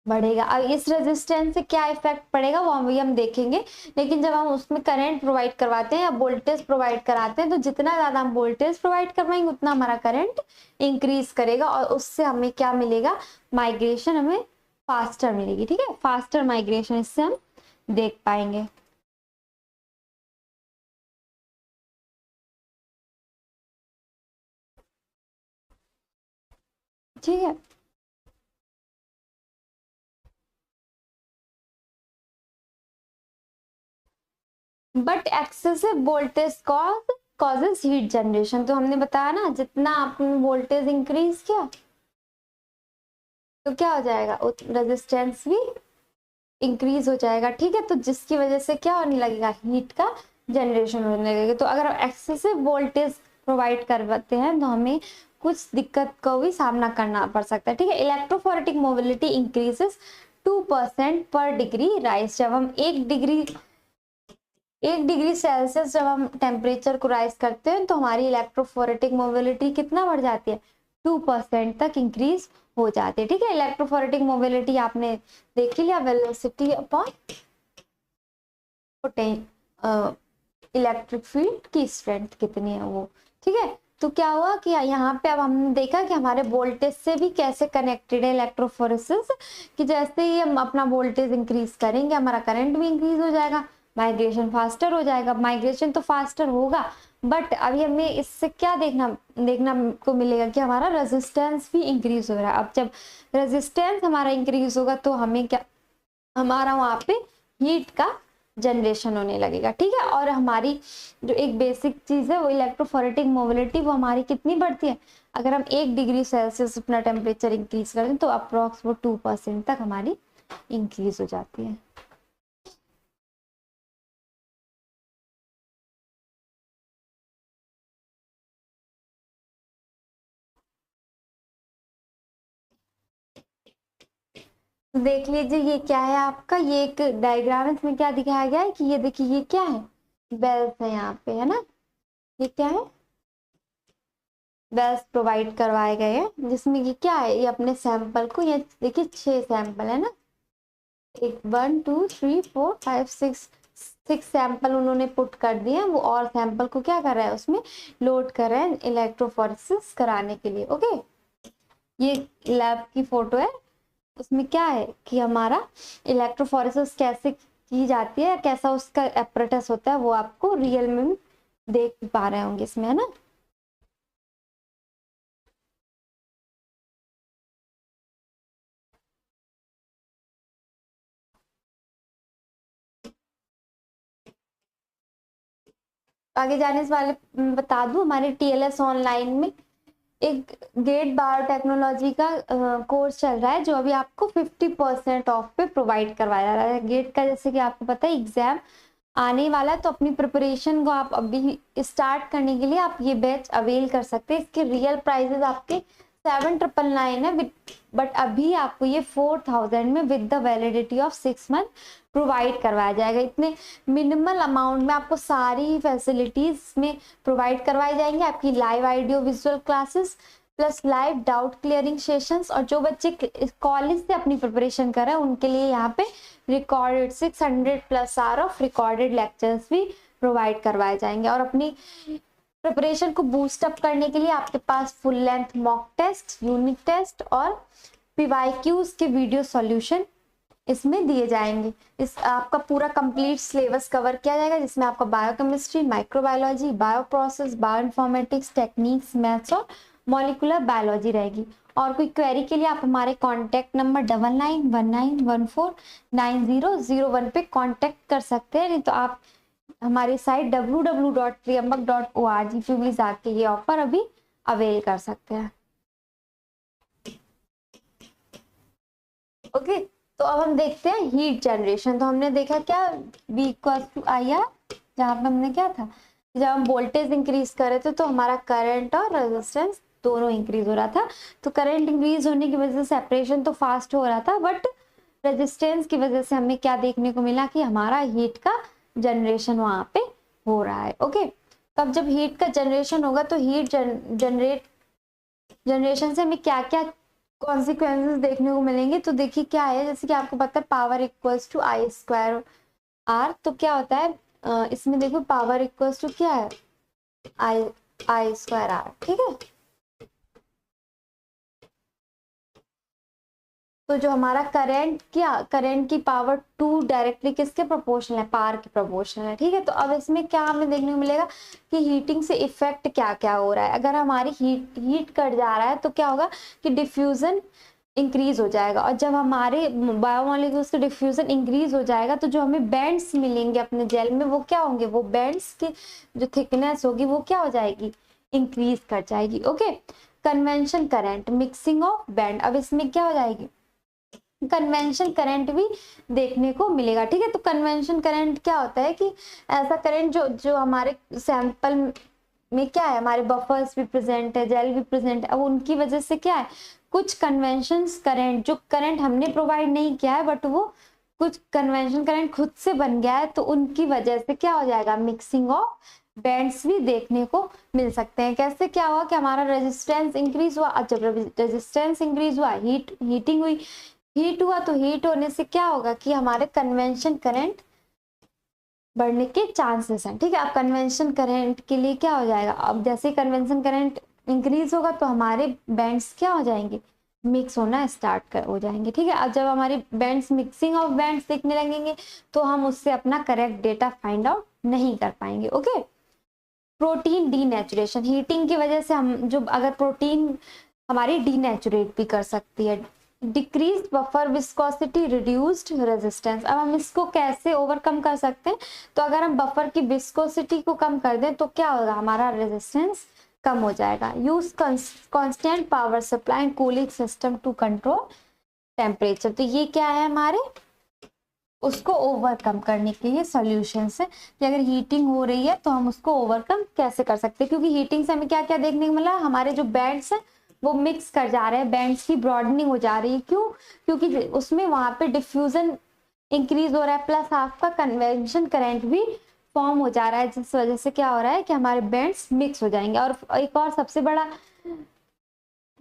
बढ़ेगा। अब इस रेजिस्टेंस से क्या इफेक्ट पड़ेगा वो हम देखेंगे। लेकिन जब हम उसमें करंट प्रोवाइड करवाते हैं या वोल्टेज प्रोवाइड कराते हैं तो जितना ज्यादा हम वोल्टेज प्रोवाइड करवाएंगे उतना हमारा करंट इंक्रीज करेगा, और उससे हमें क्या मिलेगा, माइग्रेशन हमें फास्टर मिलेगी। ठीक है, फास्टर माइग्रेशन इससे हम देख पाएंगे। ठीक है। But excessive voltage causes heat generation. तो हमने बताया ना जितना आपने वोल्टेज इंक्रीज किया तो क्या हो जाएगा, रेजिस्टेंस भी इंक्रीज हो जाएगा। ठीक है। तो जिसकी वजह से क्या होने लगेगा, हीट का जनरेशन होने लगेगा। तो अगर एक्सेसिव वोल्टेज प्रोवाइड करवाते हैं तो हमें कुछ दिक्कत का भी सामना करना पड़ सकता है। ठीक है। इलेक्ट्रोफोरेटिक मोबिलिटी इंक्रीजेस 2% पर डिग्री राइज। जब हम 1 डिग्री सेल्सियस जब हम टेम्परेचर को राइज करते हैं तो हमारी इलेक्ट्रोफोरेटिक मोबिलिटी कितना बढ़ जाती है, 2% तक इंक्रीज हो जाती है। ठीक है। इलेक्ट्रोफोरेटिक मोबिलिटी आपने देख लिया, वेलोसिटी अपॉन इलेक्ट्रिक फील्ड की स्ट्रेंथ कितनी है वो। ठीक है। तो क्या हुआ कि यहाँ पे अब हमने देखा कि हमारे वोल्टेज से भी कैसे कनेक्टेड है इलेक्ट्रोफोरेसिस, कि जैसे ही हम अपना वोल्टेज इंक्रीज करेंगे हमारा करंट भी इंक्रीज हो जाएगा, माइग्रेशन फास्टर हो जाएगा। माइग्रेशन तो फास्टर होगा, बट अभी हमें इससे क्या देखना देखना को मिलेगा कि हमारा रेजिस्टेंस भी इंक्रीज हो रहा है। अब जब रेजिस्टेंस हमारा इंक्रीज होगा तो हमें क्या, हमारा वहां पे हीट का जनरेशन होने लगेगा। ठीक है। और हमारी जो एक बेसिक चीज है वो इलेक्ट्रोफोरेटिक मोबिलिटी वो हमारी कितनी बढ़ती है, अगर हम 1 डिग्री सेल्सियस अपना टेम्परेचर इंक्रीज कर दें तो अप्रोक्स वो 2% तक हमारी इंक्रीज हो जाती है। देख लीजिए ये क्या है आपका, ये एक डायग्राम है, इसमें क्या दिखाया गया है कि ये देखिए ये क्या है, बेल्स है यहाँ पे, है ना। ये क्या है, बेल्स प्रोवाइड करवाए गए हैं, जिसमें ये क्या है, ये अपने सैंपल को, ये देखिए 6 सैंपल है ना, 1 2 3 4 5 6 सैंपल उन्होंने पुट कर दिए हैं। वो और सैंपल को क्या कर रहा है, उसमें लोड कर रहे हैं इलेक्ट्रोफोरेसिस कराने के लिए। ओके, ये लैब की फोटो है। उसमें क्या है कि हमारा इलेक्ट्रोफोरेसिस कैसे की जाती है, कैसा उसका एपरेटस होता है, वो आपको रियल में देख पा रहे होंगे इसमें, है ना। आगे जाने से पहले बता दूं, हमारे TLS ऑनलाइन में एक गेट बायोटेक्नोलॉजी का कोर्स चल रहा है, जो अभी आपको 50% ऑफ पे प्रोवाइड करवाया जा रहा है। गेट का जैसे कि आपको पता है एग्जाम आने वाला है, तो अपनी प्रिपरेशन को आप अभी स्टार्ट करने के लिए आप ये बैच अवेल कर सकते हैं। इसके रियल प्राइसेस आपके 7,999 है, बट अभी आपको ये 4,000 में with the validity of 6 month provide करवाया जाएगा। इतने मिनिमल अमाउंट में आपको सारी फैसिलिटीज में प्रोवाइड करवाई जाएंगी। आपकी live audio visual classes plus live doubt clearing sessions, और जो बच्चे कॉलेज से अपनी प्रिपरेशन कर रहे हैं उनके लिए यहाँ पे recorded 600+ hour of recorded lectures भी प्रोवाइड करवाए जाएंगे। और अपनी प्रिपरेशन को बूस्ट अप करने के लिए आपके पास full length mock test, unit test और PYQs के वीडियो सॉल्यूशन इसमें दिए जाएंगे। इस आपका पूरा कंप्लीट सिलेबस कवर किया जाएगा, जिसमें आपका biochemistry, microbiology, bioprocess, bioinformatics, techniques, maths और मॉलिक्यूलर बायोलॉजी रहेगी। और कोई क्वेरी के लिए आप हमारे कॉन्टैक्ट नंबर 9919149001 पे कॉन्टैक्ट कर सकते हैं। नहीं तो आप हमारी साइट www.triyambak.org पे भी जाके ये ऑफर अभी अवेल कर सकते हैं। ओके, तो अब हम देखते हैं हीट जनरेशन। तो हमने देखा क्या, V = IR, जहाँ पे हमने क्या था, जब हम वोल्टेज इंक्रीज कर रहे थे तो हमारा करंट और रेजिस्टेंस दोनों इंक्रीज हो रहा था। तो करंट इंक्रीज होने की वजह से सेपरेशन तो फास्ट हो रहा था, बट रेजिस्टेंस की वजह से हमें क्या देखने को मिला कि हमारा हीट का जनरेशन वहाँ पे हो रहा है। ओके, तब जब हीट का जनरेशन होगा तो हीट जनरेशन से हमें क्या क्या कॉन्सिक्वेंसेस देखने को मिलेंगे। तो देखिए क्या है, जैसे कि आपको पता है पावर इक्वल्स टू I²R। तो क्या होता है इसमें, देखो पावर इक्वल्स टू क्या है, I²R, ठीक है। तो जो हमारा करंट की पावर 2 डायरेक्टली किसके प्रोपोर्शनल है, पावर के प्रोपोर्शनल है, ठीक है। तो अब इसमें क्या हमें देखने को मिलेगा कि हीटिंग से इफेक्ट क्या क्या हो रहा है। अगर हमारी हीट कट जा रहा है तो क्या होगा कि डिफ्यूजन इंक्रीज हो जाएगा, और जब हमारे बायोमोलिक्यूल्स का डिफ्यूजन इंक्रीज हो जाएगा तो जो हमें बैंड्स मिलेंगे अपने जेल में, वो क्या होंगे, वो बैंड्स की जो थिकनेस होगी वो क्या हो जाएगी, इंक्रीज कर जाएगी। Okay, convention current, mixing of band, अब इसमें क्या हो जाएगी, कन्वेंशन करंट भी देखने को मिलेगा, ठीक है। तो कन्वेंशन करंट क्या होता है कि ऐसा करंट जो हमारे सैंपल में क्या है, हमारे बफर्स भी प्रेजेंट है, जेल भी प्रेजेंट है, अब उनकी वजह से क्या है, कुछ कन्वेंशन करंट, जो करंट हमने प्रोवाइड नहीं किया है बट वो कुछ कन्वेंशन करंट खुद से बन गया है, तो उनकी वजह से क्या हो जाएगा, मिक्सिंग ऑफ बैंड्स भी देखने को मिल सकते हैं। कैसे क्या हुआ कि हमारा रेजिस्टेंस इंक्रीज हुआ, जब रेजिस्टेंस इंक्रीज हुआ हीटिंग हुई, हीट हुआ तो हीट होने से क्या होगा कि हमारे कन्वेंशन करंट बढ़ने के चांसेस हैं, ठीक है। अब कन्वेंशन करंट के लिए क्या हो जाएगा, अब जैसे कन्वेंशन करंट इंक्रीज होगा तो हमारे बैंड्स क्या हो जाएंगे, मिक्स होना स्टार्ट हो जाएंगे, ठीक है। अब जब हमारे बैंड्स मिक्सिंग ऑफ बैंड्स दिखने लगेंगे तो हम उससे अपना करेक्ट डेटा फाइंड आउट नहीं कर पाएंगे। ओके, प्रोटीन डीनेचुरेशन, हीटिंग की वजह से हम जो अगर प्रोटीन हमारी डीनेचुरेट भी कर सकती है। Decrease buffer viscosity, reduced resistance, अब हम इसको कैसे ओवरकम कर सकते हैं, तो अगर हम बफर की विस्कोसिटी को कम कर दें तो क्या होगा, हमारा रेजिस्टेंस कम हो जाएगा। Use constant power supply and cooling system to control temperature, तो ये क्या है हमारे उसको ओवरकम करने के लिए सॉल्यूशन है कि अगर हीटिंग हो रही है तो हम उसको ओवरकम कैसे कर सकते हैं। क्योंकि हीटिंग से हमें क्या क्या देखने को मिला, हमारे जो बैंड्स हैं वो मिक्स कर जा रहे हैं, बैंड्स की ब्रॉडनिंग हो जा रही है। क्यों, क्योंकि उसमें वहां पे डिफ्यूजन इंक्रीज हो रहा है, प्लस आपका कन्वेंशन करंट भी फॉर्म हो जा रहा है, जिस वजह से क्या हो रहा है कि हमारे बैंड्स मिक्स हो जाएंगे। और एक और सबसे बड़ा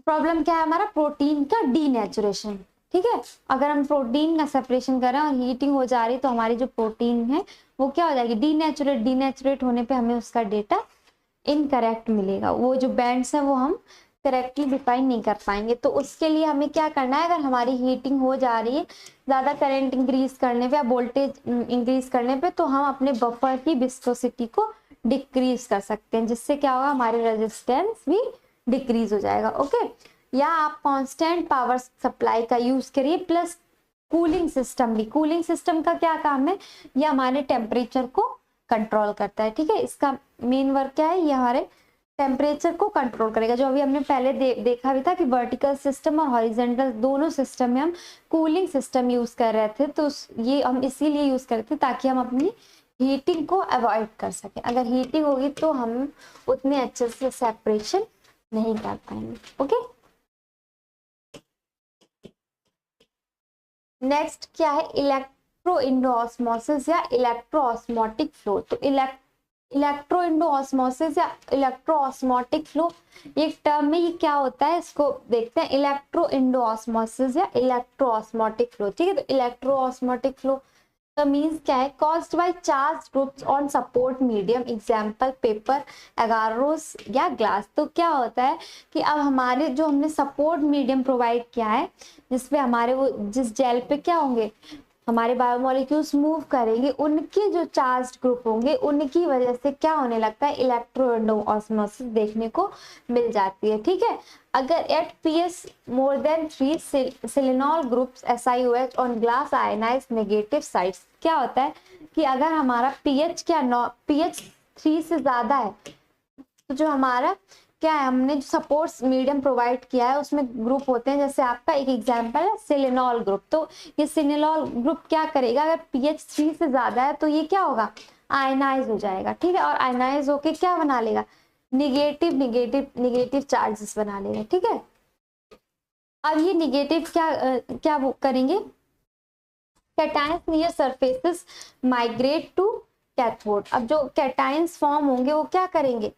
प्रॉब्लम क्या है, हमारा प्रोटीन का डीनेचुरेशन, ठीक है। अगर हम प्रोटीन का सेपरेशन कर रहे हैं और हीटिंग हो जा रही है तो हमारी जो प्रोटीन है वो क्या हो जाएगी, डीनेचुरेट होने पे हमें उसका डेटा इनकरेक्ट मिलेगा, वो जो बैंड्स है वो हम करेक्टली डिफाइन नहीं कर पाएंगे। तो उसके लिए हमें क्या करना है, अगर हमारी हीटिंग हो जा रही है ज़्यादा करंट इंक्रीज करने पे या वोल्टेज इंक्रीज करने पे, तो हम अपने बफर की विस्कोसिटी को डिक्रीज कर सकते हैं, जिससे क्या होगा, हमारी रेजिस्टेंस भी डिक्रीज हो जाएगा। ओके, या आप कांस्टेंट पावर सप्लाई का यूज करिए प्लस कूलिंग सिस्टम भी। कूलिंग सिस्टम का क्या काम है, ये हमारे टेम्परेचर को कंट्रोल करता है, ठीक है। इसका मेन वर्क क्या है, ये हमारे टेम्परेचर को कंट्रोल करेगा। जो अभी हमने पहले देखा भी था कि वर्टिकल सिस्टम और हॉरिजेंटल दोनों सिस्टम में हम कूलिंग सिस्टम यूज कर रहे थे, तो ये हम इसीलिए यूज करते थे ताकि हम अपनी हीटिंग को अवॉइड कर सके। अगर हीटिंग होगी तो हम उतने अच्छे से सेपरेशन नहीं कर पाएंगे। ओके, नेक्स्ट क्या है, इलेक्ट्रो इंडो ऑस्मोसिस या इलेक्ट्रो ऑस्मोटिक फ्लो। तो इलेक्ट्रो इंडो ऑस्मोसिस या इलेक्ट्रो ऑस्मोटिक फ्लो एक टर्म में ये क्या होता है, इसको देखते हैं। इलेक्ट्रो इंडो ऑस्मोसिस या इलेक्ट्रो ऑस्मोटिक फ्लो, ठीक है। तो इलेक्ट्रो ऑस्मोटिक फ्लो का मीन्स क्या है, caused by charge groups on support medium, example paper, agarose या ग्लास। तो क्या होता है कि अब हमारे जो हमने सपोर्ट मीडियम प्रोवाइड किया है, जिसपे हमारे वो जिस जेल पे क्या होंगे, हमारे बायोमोलिक्यूल्स मूव करेंगे, उनके जो चार्ज ग्रुप होंगे उनकी वजह से क्या होने लगता है, इलेक्ट्रो ऑस्मोसिस देखने को मिल जाती है, ठीक है। अगर at pH more than 3 silanol groups SiOH on glass ionize negative sides, क्या होता है कि अगर हमारा pH pH 3 से ज्यादा है, तो जो हमारा क्या है, हमने जो सपोर्ट मीडियम प्रोवाइड किया है उसमें ग्रुप होते हैं, जैसे आपका एक एग्जांपल है सेलेनॉल ग्रुप। तो ये सेलेनॉल ग्रुप क्या करेगा, अगर pH 3 से ज्यादा है तो ये क्या होगा, आयनाइज हो जाएगा, ठीक है। और आयनाइज होके क्या बना लेगा, निगेटिव चार्जेस बना लेगा, ठीक है। अब ये निगेटिव क्या वो करेंगे, cations near surfaces migrate to cathode. अब जो कैटायंस फॉर्म होंगे वो क्या करेंगे,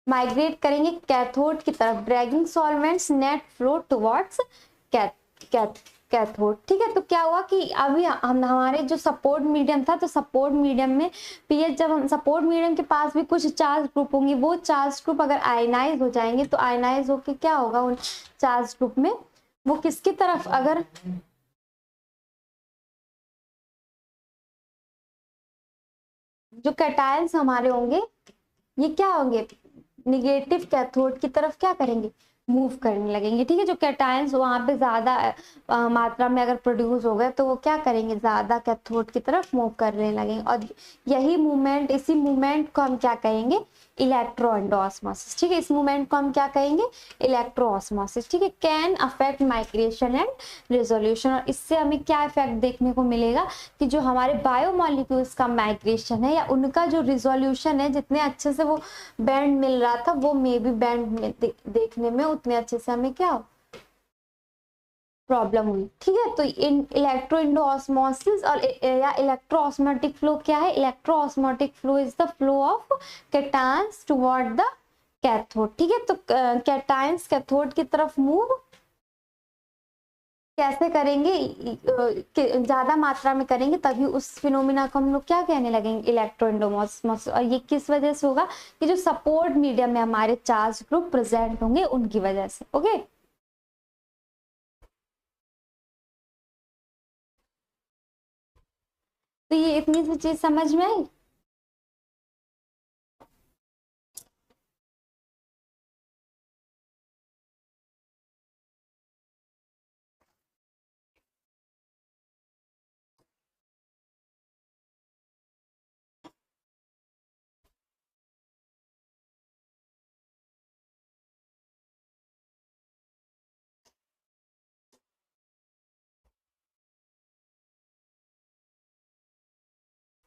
माइग्रेट करेंगे कैथोड की तरफ, dragging solvents net flow towards cathode, ठीक है। तो क्या हुआ कि अभी हम हमारे जो सपोर्ट मीडियम था, तो सपोर्ट मीडियम में पीएच, जब हम सपोर्ट मीडियम के पास भी कुछ चार्ज ग्रुप होंगे, वो चार्ज ग्रुप अगर आयनाइज हो जाएंगे, तो आयनाइज होके क्या होगा, उन चार्ज ग्रुप में वो किसकी तरफ, अगर जो कैटायंस हमारे होंगे ये क्या होंगे, निगेटिव कैथोड की तरफ क्या करेंगे, मूव करने लगेंगे, ठीक है। जो कैटायंस वहां पे ज्यादा मात्रा में अगर प्रोड्यूस हो गए, तो वो क्या करेंगे, ज्यादा कैथोड की तरफ मूव करने लगेंगे। और यही मूवमेंट, इसी मूवमेंट को हम क्या कहेंगे, इलेक्ट्रो इंडो ऑस्मोसिस, ठीक है। इस मूवमेंट को हम क्या कहेंगे, इलेक्ट्रो ऑस्मोसिस, ठीक है। Can affect migration and resolution. और इससे हमें क्या इफेक्ट देखने को मिलेगा कि जो हमारे बायोमोलिक्यूल्स का माइग्रेशन है या उनका जो रिजोल्यूशन है, जितने अच्छे से वो बैंड मिल रहा था, वो मे बी बैंड में देखने में उतने अच्छे से हमें क्या प्रॉब्लम हुई, ठीक है। तो इन इलेक्ट्रो इंडो ऑस्मोसिस और या इलेक्ट्रो ऑस्मोटिक फ्लो क्या है, electro osmotic flow is the flow of cations toward the cathode, ठीक है। तो कैटायंस कैथोड की तरफ मूव कैसे करेंगे, ज्यादा मात्रा में करेंगे, तभी उस फिनोमिना को हम लोग क्या कहने लगेंगे, इलेक्ट्रो इंडो ऑस्मोसिस। और ये किस वजह से होगा, कि जो सपोर्ट मीडियम में हमारे चार्ज ग्रुप प्रेजेंट होंगे उनकी वजह से। ओके, तो ये इतनी सी चीज समझ में आई।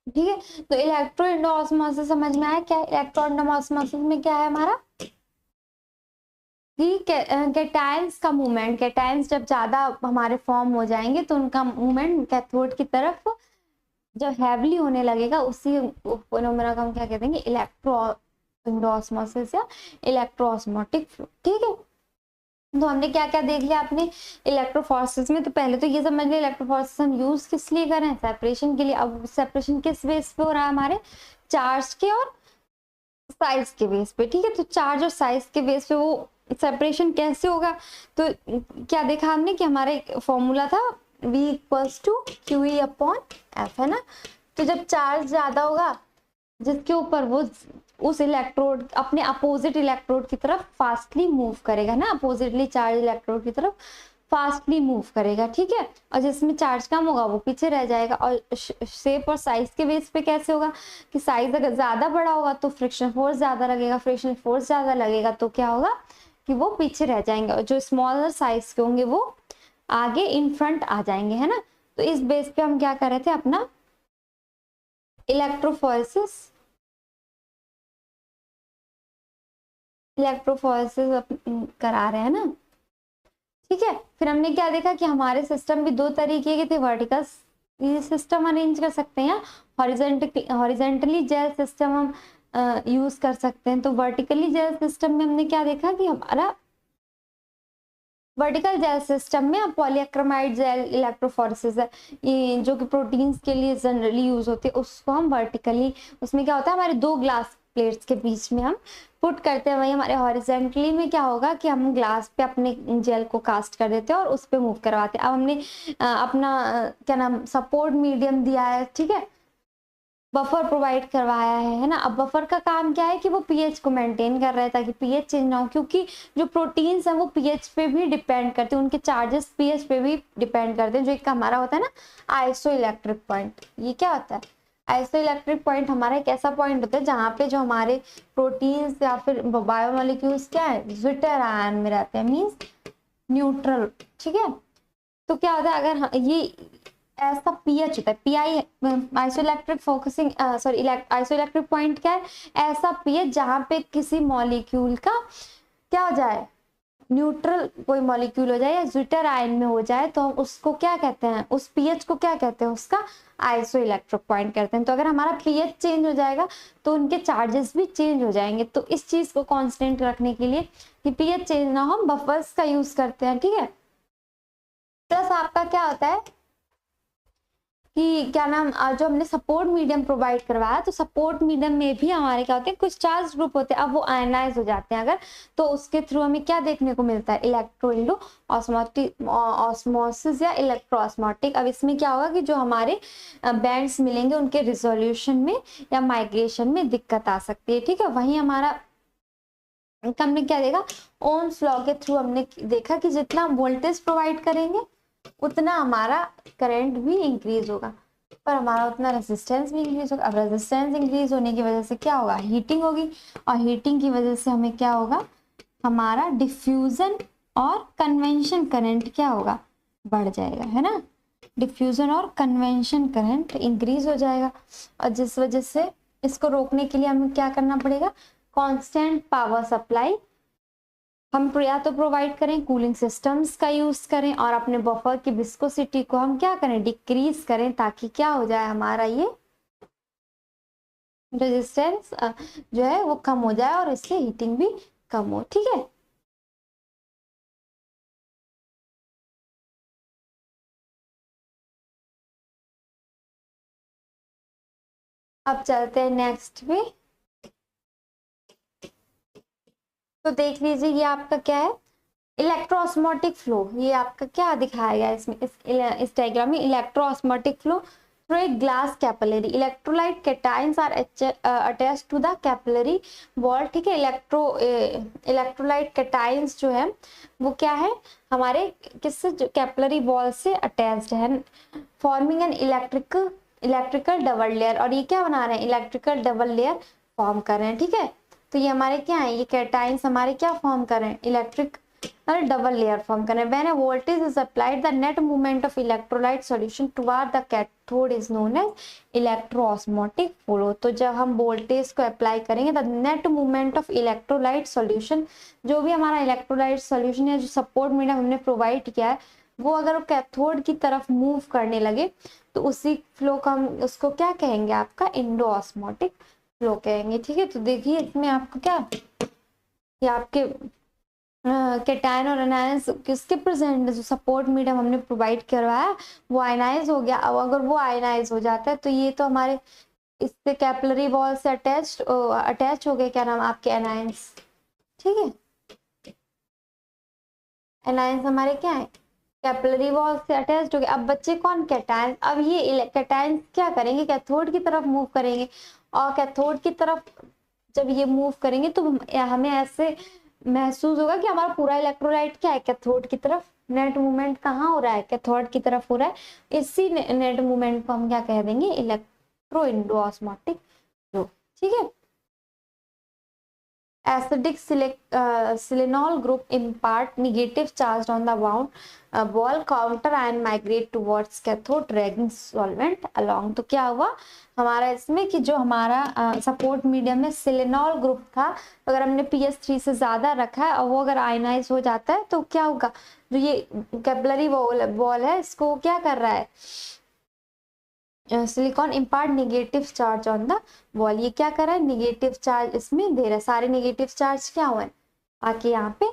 ठीक है, तो इलेक्ट्रो इंडो ऑस्मोसिस समझ में आया क्या, इलेक्ट्रो इंडो ऑस्मोसिस में क्या है हमारा, कि कैटायंस का मूवमेंट, कैटायंस जब ज्यादा हमारे फॉर्म हो जाएंगे तो उनका मूवमेंट कैथोड की तरफ जब हैवली होने लगेगा, उसी फिनोमेना को हम क्या कहते हैं, इलेक्ट्रो इंडो ऑस्मोसिस या इलेक्ट्रो ऑस्मोटिक फ्लो, ठीक है। तो हमने क्या क्या देख लिया अपने इलेक्ट्रोफोरेसिस में। तो पहले तो ये समझ लिया इलेक्ट्रोफोरेसिस हम यूज किस लिए कर रहे हैं, सेपरेशन के लिए। अब सेपरेशन किस बेस पे हो रहा है, हमारे चार्ज के और साइज के बेस पे, ठीक है। तो चार्ज और साइज के बेस पे वो सेपरेशन कैसे होगा, तो क्या देखा हमने कि हमारा एक फॉर्मूला था V equals to QE upon F, है ना। तो जब चार्ज ज्यादा होगा, जिसके ऊपर वो उस इलेक्ट्रोड अपने अपोजिट इलेक्ट्रोड की तरफ फास्टली मूव करेगा ना, अपोजिटली चार्ज इलेक्ट्रोड की तरफ फास्टली मूव करेगा, ठीक है। और जिसमें चार्ज कम होगा वो पीछे रह जाएगा। और शेप और साइज के बेस पे कैसे होगा कि साइज अगर ज्यादा बड़ा होगा तो फ्रिक्शन फोर्स ज्यादा लगेगा, फ्रिक्शन फोर्स ज्यादा लगेगा तो क्या होगा कि वो पीछे रह जाएंगे, और जो स्मॉलर साइज के होंगे वो आगे इन फ्रंट आ जाएंगे, है ना। तो इस बेस पे हम क्या कर रहे थे, अपना इलेक्ट्रोफोरेसिस करा रहे हैं ना, ठीक है। फिर हमने क्या देखा कि हमारे सिस्टम भी दो तरीके के थे, वर्टिकल सिस्टम अरेंज कर सकते हैं, हॉरिजेंटली जेल सिस्टम हम यूज कर सकते हैं। तो वर्टिकली जेल सिस्टम में हमने क्या देखा कि हमारा वर्टिकल जेल सिस्टम में अब पॉलीएक्रोमाइड जेल इलेक्ट्रोफोरेसिस है, ये जो कि प्रोटीन्स के लिए जनरली यूज होते हैं, उसको हम वर्टिकली, उसमें क्या होता है हमारे दो ग्लास प्लेट्स के बीच में हम पुट करते हैं। वही हमारे हॉरिजेंटली में क्या होगा कि हम ग्लास पे अपने जेल को कास्ट कर देते हैं और उस पे मूव करवाते हैं। अब हमने अपना क्या नाम सपोर्ट मीडियम दिया है, ठीक है, बफर प्रोवाइड करवाया है ना। अब बफर का काम क्या है कि वो पीएच को मेंटेन कर रहा है ताकि पीएच चेंज ना हो, क्योंकि जो प्रोटीन्स हैं वो पीएच पे भी डिपेंड करते हैं, उनके चार्जेस पीएच पे भी डिपेंड करते हैं। जो एक हमारा होता है ना आइसो इलेक्ट्रिक पॉइंट, ये क्या होता है आइसो इलेक्ट्रिक पॉइंट, हमारा एक ऐसा पॉइंट होता है जहाँ पे जो हमारे प्रोटीन्स या फिर बायोमोलिक्यूल्स क्या है ज्विटर आयन में रहते हैं, मीन्स न्यूट्रल, ठीक है। तो क्या होता है अगर ये ऐसा पीएच होता है, pi isoelectric focusing sorry isoelectric point क्या है, ऐसा पीएच जहाँ पे किसी मॉलिक्यूल का क्या हो जाए न्यूट्रल कोई मॉलिक्यूल हो जाए या ज्विटर आयन में हो जाए, तो हम उसको क्या कहते हैं, उस पीएच को क्या कहते हैं, उसका आइसोइलेक्ट्रिक पॉइंट कहते हैं। तो अगर हमारा पीएच चेंज हो जाएगा तो उनके चार्जेस भी चेंज हो जाएंगे। तो इस चीज को कांस्टेंट रखने के लिए कि पीएच चेंज ना हो, हम बफर्स का यूज करते हैं, ठीक है। प्लस आपका क्या होता है कि क्या नाम जो हमने सपोर्ट मीडियम प्रोवाइड करवाया, तो सपोर्ट मीडियम में भी हमारे क्या होते हैं कुछ चार्ज ग्रुप होते हैं, अब वो आयनाइज हो जाते हैं अगर, तो उसके थ्रू हमें क्या देखने को मिलता है इलेक्ट्रो इंडो ऑस्मोसिस या इलेक्ट्रो ऑस्मोटिक। अब इसमें क्या होगा कि जो हमारे बैंड्स मिलेंगे उनके रिजोल्यूशन में या माइग्रेशन में दिक्कत आ सकती है, ठीक है। वहीं हमारा हमने क्या देखा ओम्स लॉ के थ्रू हमने देखा कि जितना वोल्टेज प्रोवाइड करेंगे उतना हमारा करंट भी इंक्रीज होगा, पर हमारा उतना रेजिस्टेंस भी इंक्रीज होगा। अब रेजिस्टेंस इंक्रीज होने की वजह से क्या होगा हीटिंग होगी, और हीटिंग की वजह से हमें क्या होगा हमारा डिफ्यूजन और कन्वेंशन करंट क्या होगा बढ़ जाएगा, है ना। डिफ्यूजन और कन्वेंशन करंट इंक्रीज हो जाएगा, और जिस वजह से इसको रोकने के लिए हमें क्या करना पड़ेगा कांस्टेंट पावर सप्लाई हम या तो प्रोवाइड करें, कूलिंग सिस्टम्स का यूज करें, और अपने बफर की विस्कोसिटी को हम क्या करें डिक्रीज करें, ताकि क्या हो जाए हमारा ये रेजिस्टेंस जो है वो कम हो जाए और इससे हीटिंग भी कम हो, ठीक है। अब चलते हैं नेक्स्ट पे। तो देख लीजिए ये आपका क्या है इलेक्ट्रोऑस्मोटिक फ्लो, ये आपका क्या दिखाया गया इसमें इस डायग्राम में electroosmotic flow through a glass capillary, electrolyte cations are attached to the capillary wall, ठीक है। इलेक्ट्रोलाइट कैटायंस जो है वो क्या है हमारे किससे कैपिलरी वॉल से अटैच्ड है, forming an electrical double layer, और ये क्या बना रहे हैं इलेक्ट्रिकल डबल लेयर फॉर्म कर रहे हैं, ठीक है। तो ये हमारे क्या है ये कैटायंस हमारे क्या फॉर्म कर रहे हैं इलेक्ट्रिक डबल लेयर फॉर्म कर रहे हैं। When a voltage is applied the net movement of electrolyte solution toward the cathode is known as electroosmotic flow. तो जब हम वोल्टेज को अप्लाई करेंगे the net movement of electrolyte solution, जो भी हमारा इलेक्ट्रोलाइट सॉल्यूशन या जो सपोर्ट मीडियम हमने प्रोवाइड किया है वो अगर कैथोड की तरफ मूव करने लगे तो उसी फ्लो का हम उसको क्या कहेंगे आपका इंडोऑस्मोटिक फ्लो कहेंगे, ठीक है। तो देखिए इसमें आपको क्या ये आपके कैटायन और एनायंस किसके प्रेजेंट जो सपोर्ट मीडियम हमने प्रोवाइड करवाया वो आयनाइज हो गया। अब अगर वो आयनाइज हो जाता है तो ये तो हमारे इससे कैपिलरी वॉल से अटैच हो गए क्या नाम आपके एनायंस, ठीक है। एनायंस हमारे क्या है कैपिलरी वॉल से अटैच्ड हो गए। अब बच्चे कौन कैटायन, अब ये कैटायन क्या करेंगे कैथोड की तरफ मूव करेंगे, और कैथोड की तरफ जब ये मूव करेंगे तो हमें ऐसे महसूस होगा कि हमारा पूरा इलेक्ट्रोलाइट क्या है, कैथोड की तरफ नेट मूवमेंट कहाँ हो रहा है, कैथोड की तरफ हो रहा है। इसी नेट मूवमेंट को हम क्या कह देंगे, इलेक्ट्रो इंडोऑस्मोटिक फ्लो। ठीक है। Acidic selenol group impart negative charge on the bound wall, counter ion migrate towards cathode dragging solvent along। तो क्या हुआ हमारा इसमें कि जो हमारा सपोर्ट मीडियम में सिलेनॉल ग्रुप था, तो अगर हमने pH 3 से ज्यादा रखा है और वो अगर आयनाइज हो जाता है तो क्या होगा, जो ये कैपिलरी वॉल है इसको क्या कर रहा है, silicon impart negative charge on the wall. ये क्या कर रहा है, नेगेटिव चार्ज इसमें दे रहा है, सारे नेगेटिव चार्ज क्या हुए आके यहाँ पे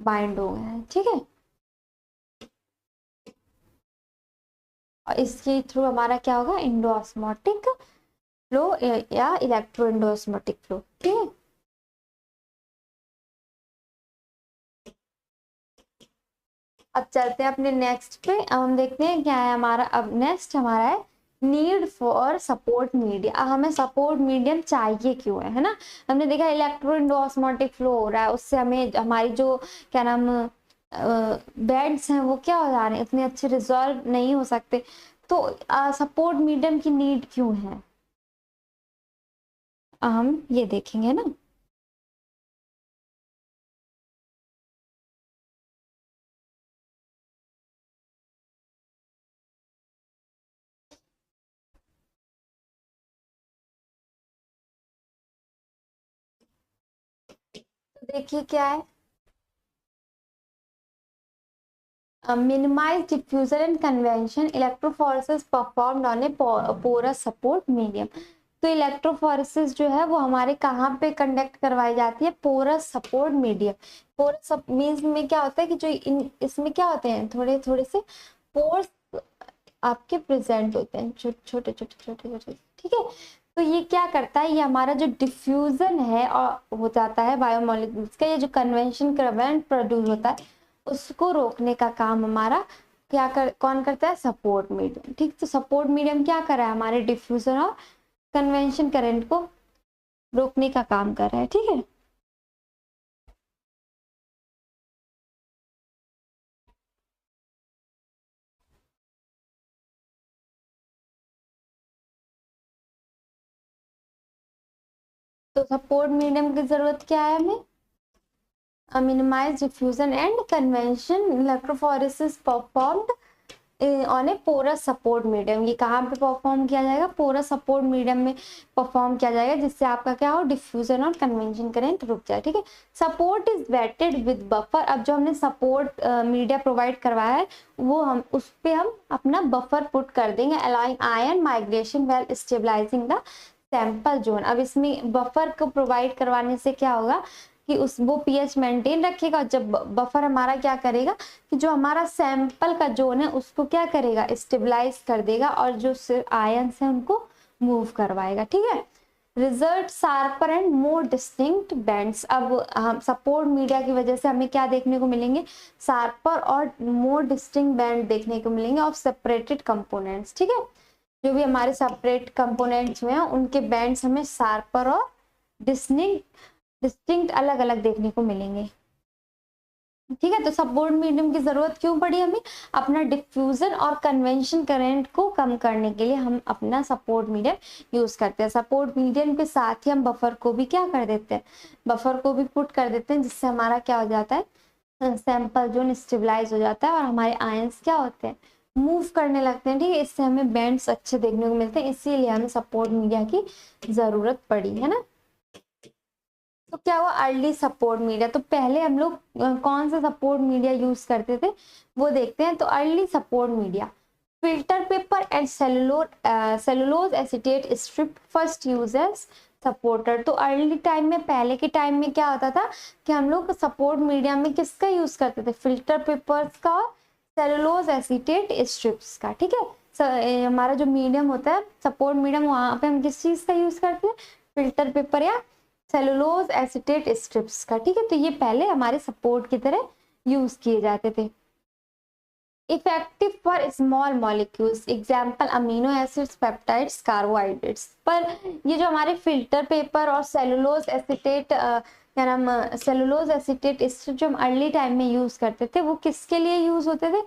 बाइंड हो गए हैं। ठीक है। और इसके थ्रू हमारा क्या होगा, इंडोऑस्मोटिक फ्लो या इलेक्ट्रो इंडोऑस्मोटिक फ्लो। ठीक है। अब चलते हैं अपने नेक्स्ट पे। अब हम देखते हैं क्या है हमारा, अब नेक्स्ट हमारा है नीड फॉर सपोर्ट मीडिया। हमें सपोर्ट मीडियम चाहिए क्यों है ना। हमने देखा इलेक्ट्रो इंडोऑस्मोटिक फ्लो हो रहा है, उससे हमें हमारी जो क्या नाम बेड्स हैं वो क्या हो जा रहे हैं, इतने अच्छे रिजॉल्व नहीं हो सकते। तो सपोर्ट मीडियम की नीड क्यों है, हम ये देखेंगे ना। देखिए क्या है, minimize diffusion and convection electrophoresis performed on a porous support medium। तो इलेक्ट्रोफोरेसिस जो है वो हमारे कहाँ पे कंडक्ट करवाई जाती है, porous support medium. Porous means में क्या होता है कि जो इसमें क्या होते हैं, थोड़े थोड़े से पोर्स आपके प्रेजेंट होते हैं, छोटे छोटे छोटे छोटे छोटे। ठीक है। तो ये क्या करता है, ये हमारा जो डिफ्यूजन है और हो जाता है बायोमोलिक्यूल्स का, ये जो कन्वेंशन करंट प्रोड्यूस होता है उसको रोकने का काम हमारा कौन करता है, सपोर्ट मीडियम। ठीक। तो सपोर्ट मीडियम क्या कर रहा है, हमारे डिफ्यूजन और कन्वेंशन करंट को रोकने का काम कर रहा है। ठीक है। तो सपोर्ट मीडियम की जरूरत क्या है हमें, minimize diffusion and convection electrophoresis performed on a porous support medium. ये कहाँ पे परफॉर्म किया जाएगा, पोरस सपोर्ट मीडियम में परफॉर्म किया जाएगा, जिससे आपका क्या हो, डिफ्यूजन और कन्वेंशन करंट रुक जाए। ठीक है। Support is wetted with buffer. अब जो हमने सपोर्ट मीडिया प्रोवाइड करवाया है वो हम उस पे हम अपना बफर पुट कर देंगे, allowing ion migration well stabilising the sample zone. अब इसमें बफर को प्रोवाइड करवाने से क्या होगा कि उस वो पीएच मेंटेन रखेगा। जब बफर हमारा क्या करेगा कि जो हमारा सैंपल का जोन है उसको क्या करेगा, स्टेबलाइज कर देगा और जो आयंस है उनको मूव करवाएगा। ठीक है। Result sharper and more distinct bands. अब हम सपोर्ट मीडिया की वजह से हमें क्या देखने को मिलेंगे, शार्पर और मोर डिस्टिंक्ट बैंड देखने को मिलेंगे ऑफ सेपरेटेड कंपोनेंट्स। ठीक है। जो भी हमारे सेपरेट कंपोनेंट्स हुए हैं उनके बैंड्स हमें शार्पर और डिस्टिंक्ट अलग अलग देखने को मिलेंगे। ठीक है। तो सपोर्ट मीडियम की जरूरत क्यों पड़ी हमें, अपना डिफ्यूजन और कन्वेंशन करंट को कम करने के लिए हम अपना सपोर्ट मीडियम यूज करते हैं। सपोर्ट मीडियम के साथ ही हम बफर को भी क्या कर देते हैं, बफर को भी पुट कर देते हैं, जिससे हमारा क्या हो जाता है, सैंपल जोन स्टेबलाइज हो जाता है और हमारे आयंस क्या होते हैं, मूव करने लगते हैं। ठीक है। इससे हमें बैंड्स अच्छे देखने को मिलते हैं, इसीलिए हमें सपोर्ट मीडिया की जरूरत पड़ी है ना। तो क्या हुआ, अर्ली सपोर्ट मीडिया। तो पहले हम लोग कौन सा सपोर्ट मीडिया यूज करते थे वो देखते हैं। तो early support media, filter paper and cellulose acetate strip first use as supporter. तो अर्ली टाइम में, पहले के टाइम में क्या होता था कि हम लोग सपोर्ट मीडिया में किसका यूज करते थे, फिल्टर पेपर्स का और सेलुलोज एसीटेट स्ट्रिप्स का। ठीक है। हमारा जो मीडियम होता है सपोर्ट मीडियम, वहां पे हम किस चीज का यूज करते हैं, फिल्टर पेपर या सेलुलोज एसीटेट स्ट्रिप्स का। ठीक है। तो ये पहले हमारे सपोर्ट की तरह यूज किए जाते थे। Effective for small molecules, example amino acids, peptides, carbohydrates. पर ये जो हमारे फिल्टर पेपर और सेलुलोज एसीटेट क्या नाम, सेलुलोज एसीटेट स्ट्रिप जो हम अर्ली टाइम में यूज करते थे वो किसके लिए यूज होते थे,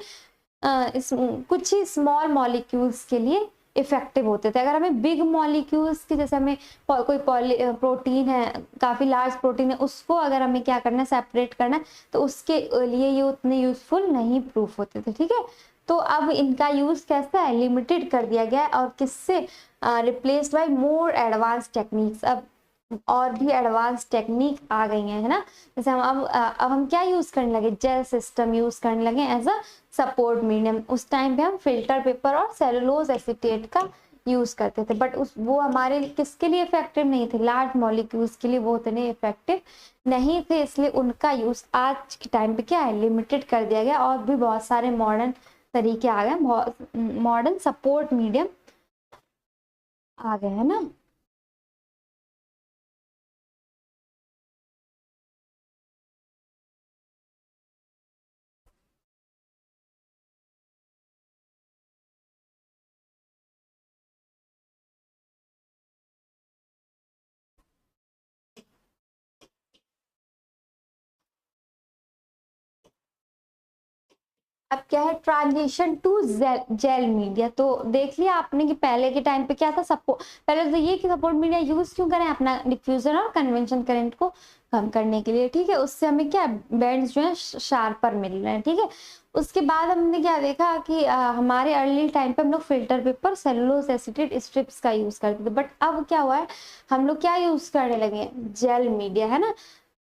कुछ ही स्मॉल मॉलिक्यूल्स के लिए इफेक्टिव होते थे। अगर हमें बिग मॉलिक्यूल्स की, जैसे हमें कोई प्रोटीन है, काफी लार्ज प्रोटीन है, उसको अगर हमें क्या करना है, सेपरेट करना है, तो उसके लिए ये उतने यूजफुल नहीं प्रूफ होते थे। ठीक है, तो अब इनका यूज कैसा है, लिमिटेड कर दिया गया है, और किससे replaced by more advance techniques. अब और भी एडवांस टेक्निक आ गई हैं, है ना। जैसे हम अब हम क्या यूज करने लगे, जेल सिस्टम यूज करने लगे एज अ सपोर्ट मीडियम। उस टाइम पे हम फिल्टर पेपर और सेलुलोज एसीटेट का यूज करते थे, बट उस वो हमारे किसके लिए इफेक्टिव नहीं थे, लार्ज मॉलिक्यूल्स के लिए वो उतने इफेक्टिव नहीं थे, इसलिए उनका यूज आज के टाइम पे क्या है, लिमिटेड कर दिया गया। और भी बहुत सारे मॉडर्न तरीके आ गए, बहुत मॉडर्न सपोर्ट मीडियम आ गए, है ना। अब क्या है, ट्रांजिशन टू जेल मीडिया। तो देख लिया आपने कि पहले के टाइम पे क्या था, सपोर्ट, पहले तो ये कि सपोर्ट मीडिया यूज क्यों करें, अपना डिफ्यूजन और कन्वेंशन करंट को कम करने के लिए। ठीक है, उससे हमें क्या बैंड्स जो है शार्पर मिल रहे हैं। ठीक है, उसके बाद हमने क्या देखा कि हमारे अर्ली टाइम पे हम लोग filter paper, cellulose acetate strips का यूज करते थे, बट अब क्या हुआ है, हम लोग क्या यूज करने लगे, जेल मीडिया, है ना।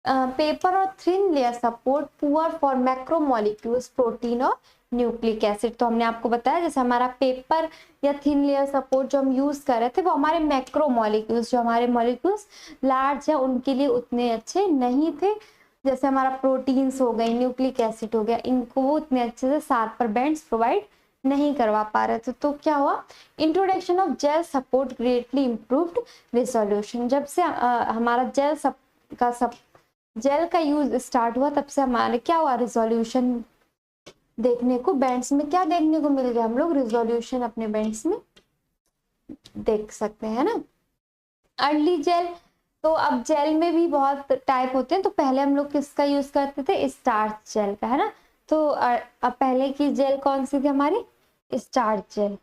पेपर और thin layer support poor for macromolecules, protein और न्यूक्लिक एसिड। तो हमने आपको बताया जैसे हमारा पेपर या थिन लेयर सपोर्ट जो हम यूज कर रहे थे वो हमारे मैक्रोमोलिक्यूल्स, जो हमारे मॉलिक्यूल्स लार्ज है उनके लिए उतने अच्छे नहीं थे। जैसे हमारा प्रोटीन्स हो गए, न्यूक्लिक एसिड हो गया, इनको वो उतने अच्छे से शार्पर बैंड्स प्रोवाइड नहीं करवा पा रहे थे। तो क्या हुआ, introduction of gel support greatly improved resolution. जब से हमारा जेल का यूज स्टार्ट हुआ, तब से हमारे क्या हुआ, रिजोल्यूशन देखने को, बैंड्स में क्या देखने को मिल गया, हम लोग रिजोल्यूशन अपने बैंड्स में देख सकते हैं ना। अर्ली जेल, तो अब जेल में भी बहुत टाइप होते हैं। तो पहले हम लोग किसका यूज करते थे, स्टार्च जेल का, है ना। तो अब पहले की जेल कौन सी थी हमारी, स्टार्च जेल।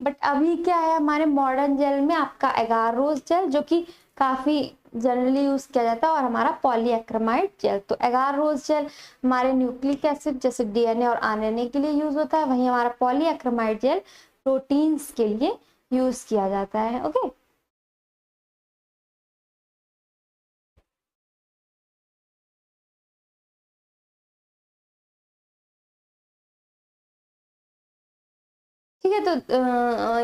बट अभी क्या है, हमारे मॉडर्न जेल में आपका एगारोस जेल, जो कि काफी जनरली यूज किया जाता है, और हमारा पॉलीएक्रमाइड जेल। तो एगारोस जेल हमारे न्यूक्लिक एसिड जैसे डीएनए और आरएनए के लिए यूज होता है, वहीं हमारा पॉलीएक्रमाइड जेल प्रोटीन्स के लिए यूज किया जाता है। ओके, ठीक है। तो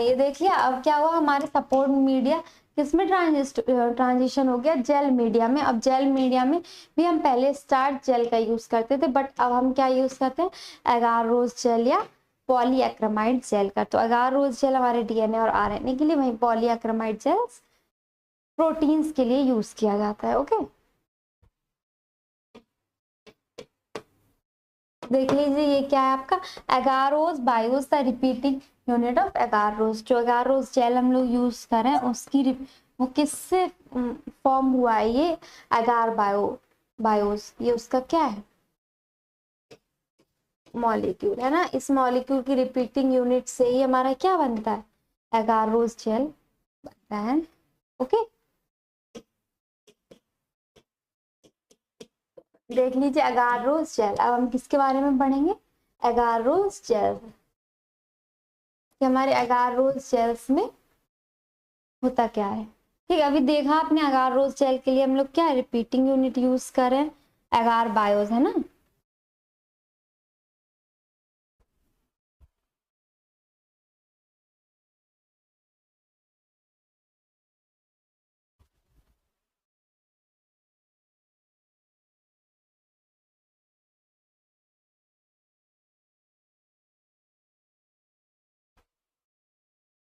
ये देखिए अब क्या हुआ, हमारे सपोर्ट मीडिया किसमें ट्रांजिशन हो गया, जेल मीडिया में। अब जेल मीडिया में भी हम पहले स्टार्च जेल का यूज करते थे, बट अब हम क्या यूज करते हैं, एगारोस जेल या पॉलीएक्रमाइड जेल का। तो एगारोस जेल हमारे डीएनए और आरएनए के लिए, वहीं पॉलीएक्रमाइड जेल प्रोटीन्स के लिए यूज किया जाता है। ओके, देख लीजिए ये क्या है आपका, agarose BIOS the repeating unit of agarose. जो एगारोस जेल हम लोग यूज कर रहे हैं उसकी वो किससे फॉर्म हुआ है, ये एगार बायोस, ये उसका क्या है, मॉलिक्यूल, है ना। इस मॉलिक्यूल की रिपीटिंग यूनिट से ही हमारा क्या बनता है, एगारोस जेल बनता है। ओके, देख लीजिए एगारोस जेल। अब हम किसके बारे में पढ़ेंगे, एगारोस जेल, कि हमारे एगारोस जेल्स में होता क्या है। ठीक है, अभी देखा आपने एगारोस जेल के लिए हम लोग क्या रिपीटिंग यूनिट यूज कर रहे हैं, एगार बायोस, है ना।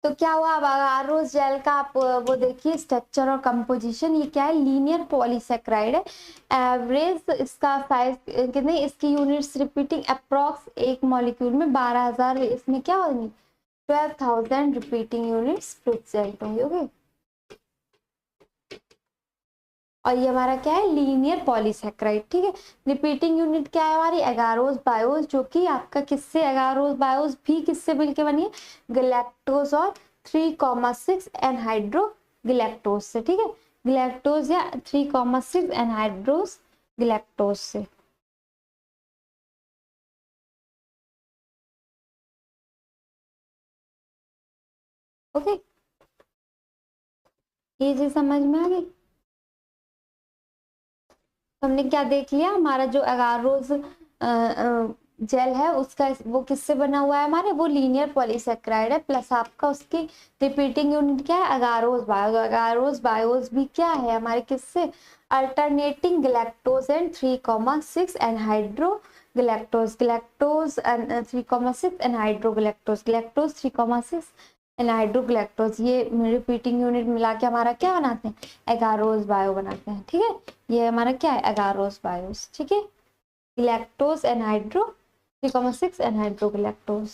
तो क्या हुआ, अब अगारोस जेल का आप वो देखिए स्ट्रक्चर और कंपोजिशन, ये क्या है, लीनियर पॉलीसेक्राइड है। एवरेज इसका साइज कितने, इसकी यूनिट्स रिपीटिंग अप्रॉक्स एक मॉलिक्यूल में 12,000, इसमें क्या होगी, 12,000 रिपीटिंग यूनिट्स प्रेजेंट होंगे। ओके, और ये हमारा क्या है, लीनियर पॉलीसेक्राइड, ठीक है। रिपीटिंग यूनिट क्या है हमारी, एगारोस बायोस, जो कि आपका किससे, एगारोस बायोस भी किससे मिलके बनी है, गैलेक्टोज और 3,6 एनहाइड्रो गैलेक्टोज से, ठीक है। गैलेक्टोज या 3,6 एनहाइड्रोस गैलेक्टोज से। ओके, ये चीज समझ में आ गई। तो हमने क्या देख लिया, हमारा जो एगारोस जेल है उसका वो किससे बना हुआ है हमारे, वो लीनियर पॉलीसेक्राइड है, प्लस आपका उसकी रिपीटिंग यूनिट क्या है, एगारोस बायोस। एगारोस बायोस भी क्या है हमारे किससे, alternating galactose and 3,6 anhydro galactose, galactose 3,6 anhydro galactose, galactose 3,6 anhydrogalactose, ये रिपीटिंग यूनिट मिला के हमारा क्या बनाते हैं, एगारोस बायो बनाते हैं, ठीक है। ये हमारा क्या है, एगारोस बायोस, ठीक है। गैलेक्टोज एनहाइड्रो 3,6 एनहाइड्रोग्लैक्टोज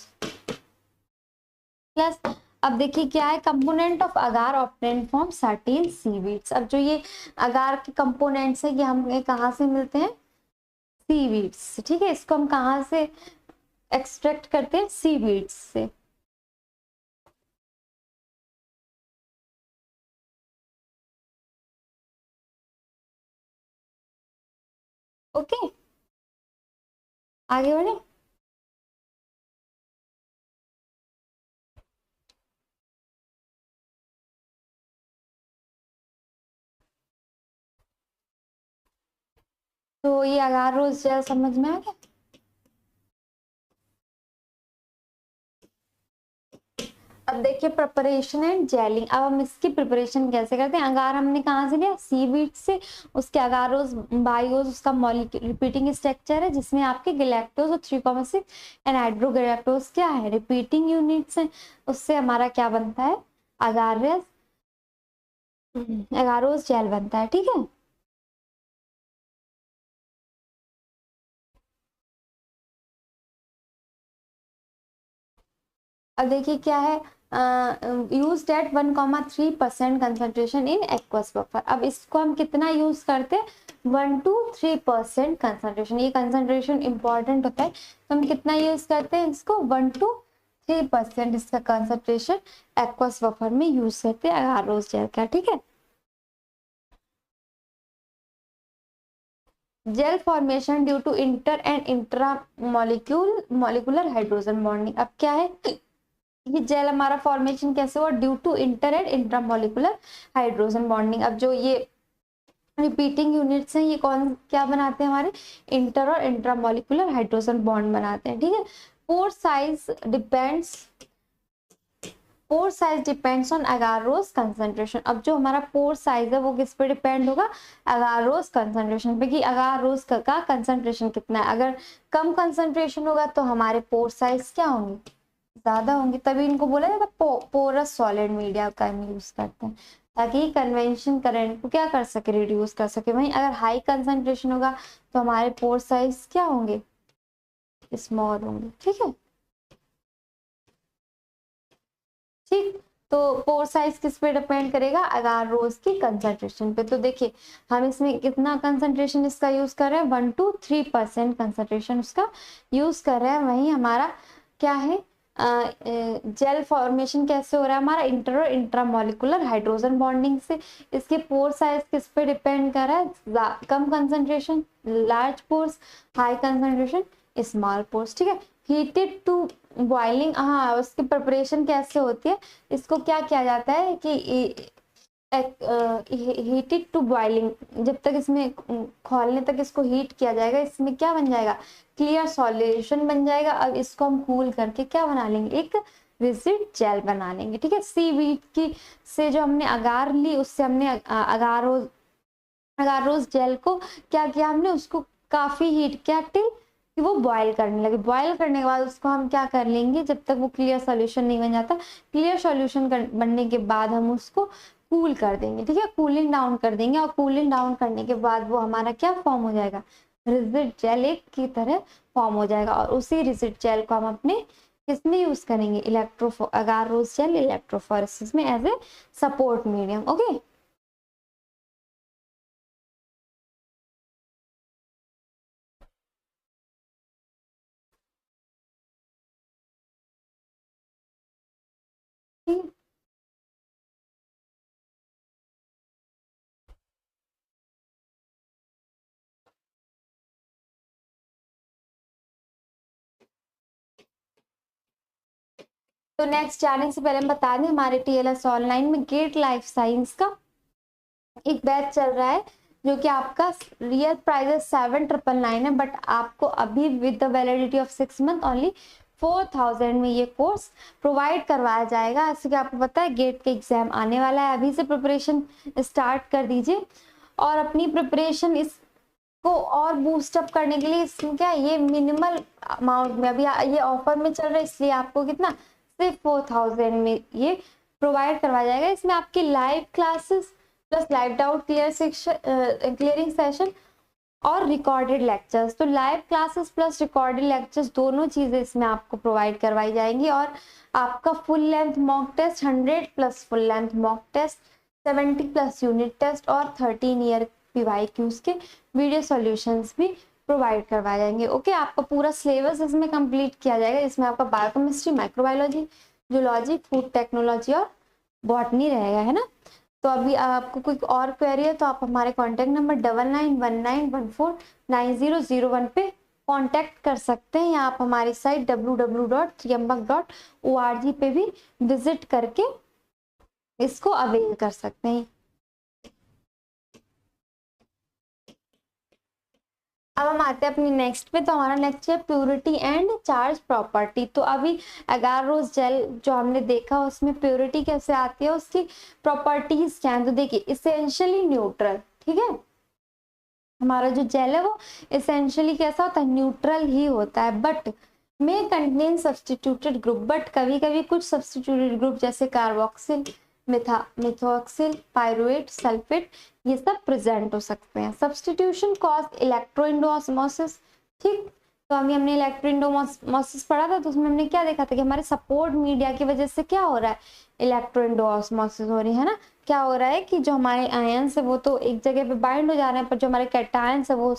प्लस, अब देखिए क्या है, component of agar obtain from certain seaweeds. अब जो ये अगार के कंपोनेंट्स है ये हमें कहाँ से मिलते हैं, सीवीड्स, ठीक है। इसको हम कहाँ से एक्सट्रैक्ट करते हैं, सीवीड्स से। ओके, आगे बढ़े। तो ये अगार रोज जेल समझ में आ गया। अब देखिए प्रिपरेशन एंड जेलिंग, अब हम इसकी प्रिपरेशन कैसे करते हैं, अगार हमने कहाँ से लिया, सीवीड से, उसके अगारोस बायोस उसका मॉलिक्यूल रिपीटिंग स्ट्रक्चर है जिसमें आपके गैलेक्टोज और 3,6 एनहाइड्रो गैलेक्टोज क्या है, रिपीटिंग यूनिट्स है, उससे हमारा क्या बनता है, अगारस एगारोस जेल बनता है, ठीक है। अब देखिए क्या है, use that 1,3% concentration in aqueous buffer. अब इसको हम कितना यूज करते हैं, 1 to 3% कंसंट्रेशन, ये कंसंट्रेशन इंपॉर्टेंट होता है, तो हम कितना यूज करते हैं इसको, 1 to 3% इसका कंसंट्रेशन एक्वस बफर में यूज करते हैं अगारोस जेल का, ठीक है। Gel formation due to inter and intra molecular hydrogen bonding. अब क्या है, ये जेल हमारा फॉर्मेशन कैसे हुआ, due to inter and intramolecular hydrogen bonding. अब जो ये रिपीटिंग यूनिट्स हैं ये कौन क्या बनाते हैं हमारे, इंटर और इंट्रामोलिकुलर हाइड्रोजन बॉन्ड बनाते हैं, ठीक है। Pore size depends pore size depends on agarose concentration. अब जो हमारा पोर साइज है वो किस पे डिपेंड होगा, अगारोस कंसंट्रेशन पे, कि अगारोस का कंसंट्रेशन कितना है। अगर कम कंसंट्रेशन होगा तो हमारे पोर साइज क्या होंगे, ज्यादा होंगे, तभी इनको बोला जाता है पोरस सॉलिड मीडिया का हम यूज करते हैं, ताकि कन्वेंशन करंट को क्या कर सके, रिड्यूस कर सके। वहीं अगर हाई कंसंट्रेशन होगा तो हमारे पोर साइज क्या होंगे, स्मॉल होंगे, ठीक है। ठीक, तो पोर साइज किस पे डिपेंड करेगा, अगारोस की कंसंट्रेशन पे। तो देखिए हम इसमें कितना कंसंट्रेशन इसका यूज कर रहे हैं, 1 to 3% कंसंट्रेशन उसका यूज कर रहे हैं। वहीं हमारा क्या है, जेल फॉर्मेशन कैसे हो रहा है हमारा, इंटर और इंट्रामोलिकुलर हाइड्रोजन बॉन्डिंग से। इसके पोर साइज किस पे डिपेंड कर रहा है, कम concentration large pores, high concentration small pores, ठीक है। हीटेड टू बॉइलिंग, हाँ उसकी प्रिपरेशन कैसे होती है, इसको क्या किया जाता है कि हीटेड टू बॉइलिंग, जब तक इसमें खौलने तक इसको हीट किया जाएगा, इसमें क्या बन जाएगा, क्लियर सॉल्यूशन बन जाएगा। अब इसको हम कूल करके क्या बना लेंगे, एक रिजिड जेल बना लेंगे, ठीक है। सीवीड की से जो हमने अगार ली उससे हमने अगारोस जेल को क्या किया, हमने उसको काफी हीट किया टिल कि वो बॉयल करने लगे। बॉयल करने के बाद उसको हम क्या कर लेंगे, जब तक वो क्लियर सॉल्यूशन नहीं बन जाता, क्लियर सॉल्यूशन बनने के बाद हम उसको कूल कर देंगे, ठीक है, कूलिंग डाउन कर देंगे। और कूलिंग डाउन करने के बाद वो हमारा क्या फॉर्म हो जाएगा, रिजिड जेल एक की तरह फॉर्म हो जाएगा। और उसी रिजिड जेल को हम अपने किसमें यूज करेंगे, अगारोस जेल इलेक्ट्रोफोरेसिस में as a support medium, okay. तो नेक्स्ट जाने से पहले हम बता दें, हमारे TLS ऑनलाइन में गेट लाइफ साइंस का एक बैच चल रहा है, जो कि आपका रियल प्राइस 7,999 है, बट आपको अभी with the validity of 6 month only 4,000 में ये कोर्स प्रोवाइड करवाया जाएगा। ऐसे कि आपको पता है गेट के एग्जाम आने वाला है, अभी से प्रिपरेशन स्टार्ट कर दीजिए और अपनी प्रिपरेशन इसको और बूस्ट अप करने के लिए इसमें क्या है, ये मिनिमल अमाउंट में अभी ये ऑफर में चल रहा है, इसलिए आपको कितना सिर्फ 4,000 में ये प्रोवाइड करवाया जाएगा। इसमें आपकी live classes plus live doubt clearing session और रिकॉर्डेड लेक्चर्स। तो live classes plus recorded lectures दोनों चीजें इसमें आपको प्रोवाइड करवाई जाएंगी। और आपका full length mock test 100 plus full length mock test, 70 plus unit test और 13 ईयर PYQs के वीडियो सॉल्यूशंस भी प्रोवाइड करवाए जाएंगे। ओके, आपका पूरा सिलेबस इसमें कंप्लीट किया जाएगा। इसमें आपका biochemistry, microbiology, zoology, food technology और बॉटनी रहेगा, है ना। तो अभी आपको कोई और क्वेरी है तो आप हमारे कॉन्टैक्ट नंबर 9919149001 पे कॉन्टैक्ट कर सकते हैं, या आप हमारी साइट www.triyambak.org पे भी विजिट करके इसको अवेल कर सकते हैं। अब हम आते हैं अपनी नेक्स्ट पे। तो हमारा नेक्स्ट है प्योरिटी एंड चार्ज प्रॉपर्टी। तो अभी एगारोस जेल जो हमने देखा उसमें प्योरिटी कैसे आती है, उसकी प्रॉपर्टीज क्या है। तो देखिए इसेंशियली न्यूट्रल, ठीक है, हमारा जो जेल है वो इसेंशियली कैसा होता है, न्यूट्रल ही होता है, बट में कंटेन सब्सटीट्यूटेड ग्रुप। बट कभी कभी कुछ सब्सटीट्यूटेड ग्रुप जैसे कार्बोक्सिल, मिथोक्सिल, पायरुवेट, सल्फेट, ये सब प्रेजेंट हो सकते हैं। सब्सटीट्यूशन कॉज इलेक्ट्रोइंडोऑस्मोसिस, ठीक। तो अभी हमने इलेक्ट्रोइंडोऑस्मोसिस पढ़ा था, तो उसमें हमने क्या देखा था कि हमारे सपोर्ट मीडिया की वजह से क्या हो रहा है, इलेक्ट्रोइंडोऑस्मोसिस हो रही है ना। क्या हो रहा है कि जो हमारे आयंस है वो तो एक जगह पे बाइंड हो जा रहे हैं, पर जो हमारे कैटायंस है वो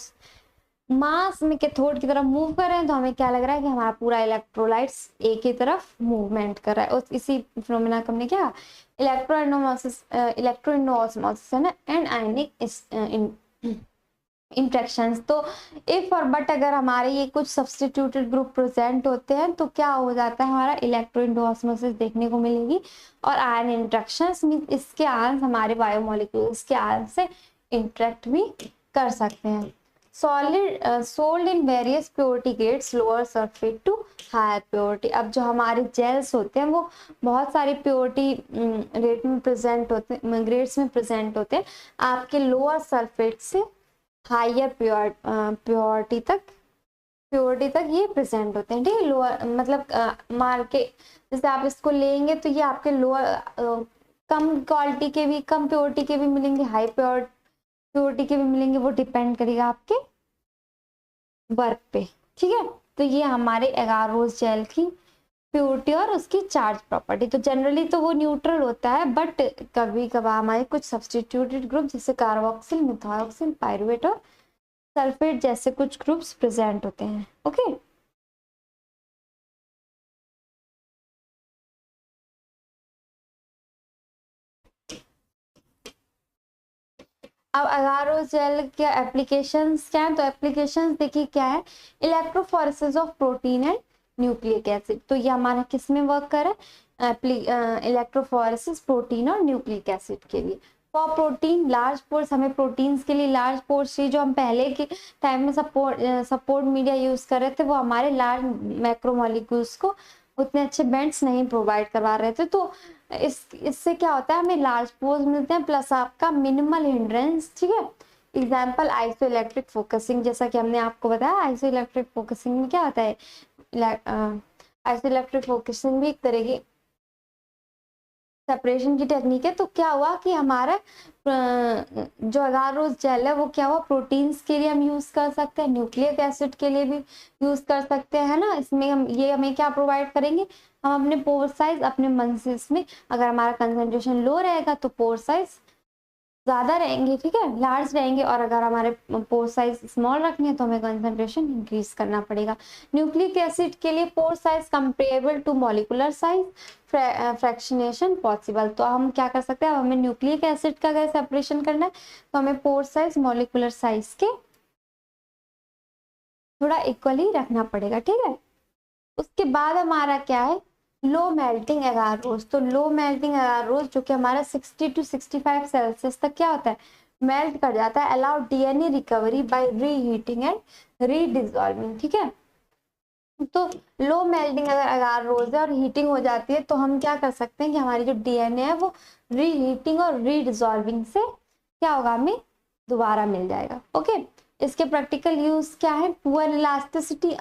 मास में कैथोड की तरफ मूव कर रहे हैं। तो हमें क्या लग रहा है कि हमारा पूरा इलेक्ट्रोलाइट्स एक ही तरफ मूवमेंट कर रहा है। इसी फिनोमेना को हमने क्या इलेक्ट्रोइंडोऑस्मोसिस है ना, एंड आयनिक इंट्रैक्शंस। तो इफ और बट अगर हमारे ये कुछ सब्सटीट्यूटेड ग्रुप प्रेजेंट होते हैं तो क्या हो जाता है, हमारा इलेक्ट्रोइंडोऑस्मोसिस देखने को मिलेगी। और आयन इंट्रैक्शंस मीन इसके आयन हमारे बायोमोलिक्यूल्स के आयन से इंटरेक्ट भी कर सकते हैं। Sold in various purity grades, lower sulphate to higher purity. अब जो हमारे जेल्स होते हैं वो बहुत सारी प्योरिटी रेट में प्रेजेंट होते हैं, ग्रेड्स में प्रेजेंट होते हैं। आपके लोअर सल्फेट से हायर प्योरिटी तक ये प्रेजेंट होते हैं, ठीक है। लोअर मतलब मार्केट जैसे आप इसको लेंगे तो ये आपके लोअर कम क्वालिटी के भी, कम प्योरिटी के भी मिलेंगे, हाई प्योरिटी के भी मिलेंगे, वो डिपेंड करेगा आपके वर्क पे, ठीक है। तो ये हमारे एगारोस जेल की प्योरिटी और उसकी चार्ज प्रॉपर्टी। तो जनरली तो वो न्यूट्रल होता है, बट कभी कभार हमारे कुछ सब्सटीट्यूटेड ग्रुप जैसे कार्बोक्सिल, मिथायोक्सिल, पायरुवेट और सल्फेट जैसे कुछ ग्रुप्स प्रेजेंट होते हैं। ओके, अब एगारोस जेल के एप्लीकेशंस क्या है। तो एप्लीकेशंस देखिए क्या है, electrophoresis of protein and nucleic acid. तो ये हमारा किस में वर्क कर रहा है, इलेक्ट्रोफोरेसिस प्रोटीन और न्यूक्लिक एसिड के लिए। फॉर प्रोटीन लार्ज पोर्स, हमें प्रोटीन्स के लिए लार्ज पोर्स चाहिए। जो हम पहले के टाइम में सपोर्ट मीडिया यूज कर रहे थे वो हमारे लार्ज मैक्रोमोलिक्यूल्स को उतने अच्छे बेंड्स नहीं प्रोवाइड करवा रहे थे। तो इससे क्या होता है, हमें लार्ज पोर्स मिलते हैं प्लस आपका मिनिमल हिंड्रेंस, ठीक है। एग्जाम्पल आइसो इलेक्ट्रिक फोकसिंग, जैसा कि हमने आपको बताया आइसो इलेक्ट्रिक फोकसिंग में क्या होता है, आइसो इलेक्ट्रिक फोकसिंग भी एक तरह की सेपरेशन की टेक्निक है। तो क्या हुआ कि हमारा जो एगारोस जेल है वो क्या हुआ, प्रोटीन्स के लिए हम यूज कर सकते हैं, न्यूक्लिक एसिड के लिए भी यूज कर सकते हैं, है ना। इसमें हम ये हमें क्या प्रोवाइड करेंगे, हम अपने पोर साइज अपने मन से इसमें अगर हमारा कंसंट्रेशन लो रहेगा तो पोर साइज ज्यादा रहेंगे, ठीक है, लार्ज रहेंगे। और अगर हमारे पोर साइज स्मॉल रखनी है तो हमें कंसंट्रेशन इंक्रीज करना पड़ेगा। न्यूक्लिक एसिड के लिए pore size comparable to molecular size, fractionation possible. तो हम क्या कर सकते हैं, अब हमें न्यूक्लिक एसिड का अगर सेपरेशन करना है तो हमें पोर साइज मॉलिक्यूलर साइज के थोड़ा इक्वली रखना पड़ेगा, ठीक है। उसके बाद हमारा क्या है, लो मेल्टिंग एगारोज, तो लो मेल्टिंग एगारोज जो कि हमारा 60 to 65 सेल्सियस तक क्या होता है, मेल्ट कर जाता है। Allow DNA recovery by reheating and redissolving, ठीक है। तो लो मेल्टिंग अगर एगारोज है और हीटिंग हो जाती है तो हम क्या कर सकते हैं कि हमारी जो डीएनए है वो रीहीटिंग और रीडिसॉल्विंग से क्या होगा, हमें दोबारा मिल जाएगा। ओके, इसके प्रैक्टिकल यूज क्या है, poor elasticity,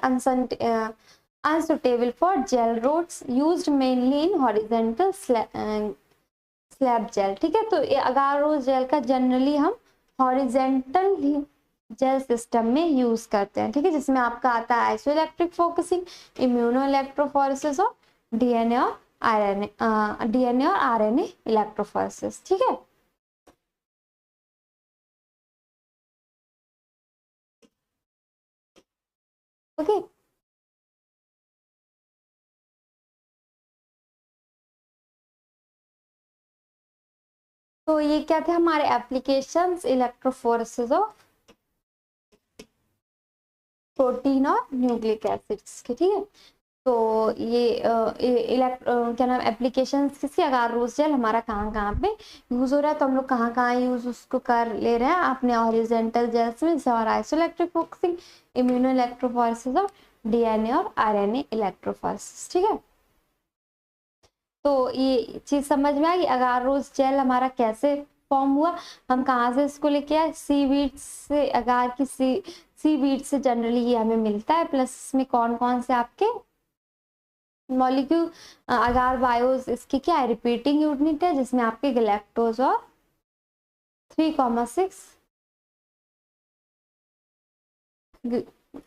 unsuitable for gel rods, used mainly in horizontal slab gel, ठीक है। तो ये अगारोज जेल का जनरली हम हॉरिजेंटल जेल सिस्टम में यूज करते हैं, ठीक है, जिसमें आपका आता है आइसोइलेक्ट्रिक फोकसिंग, इम्यूनो इलेक्ट्रोफोरेसिस और डीएनए और आरएनए इलेक्ट्रोफोरेसिस, ठीक है। ओके, तो ये क्या थे हमारे एप्लीकेशंस इलेक्ट्रोफोरेसिस ऑफ प्रोटीन और न्यूक्लिक एसिड्स के, ठीक है। तो ये क्या नाम एप्लीकेशंस किसके, अगारोज जेल हमारा कहाँ कहाँ पे यूज हो रहा है, तो हम लोग कहाँ कहाँ यूज उसको कर ले रहे हैं अपने हॉरिजॉन्टल जेल्स में, जैसे और आइसोइलेक्ट्रिक फोकसिंग, इम्यूनो इलेक्ट्रोफोरेसिस और डीएनए और आरएनए इलेक्ट्रोफोरेसिस, ठीक है। तो ये चीज समझ में आ गई, अगारोज जेल हमारा कैसे फॉर्म हुआ, हम कहाँ से इसको लेके आए, सी बीड्स से, अगार की सी बीड से जनरली ये हमें मिलता है, प्लस इसमें कौन कौन से आपके मॉलिक्यूल, अगार बायोस इसकी क्या है, रिपीटिंग यूनिट है, जिसमें आपके गैलेक्टोज और 3,6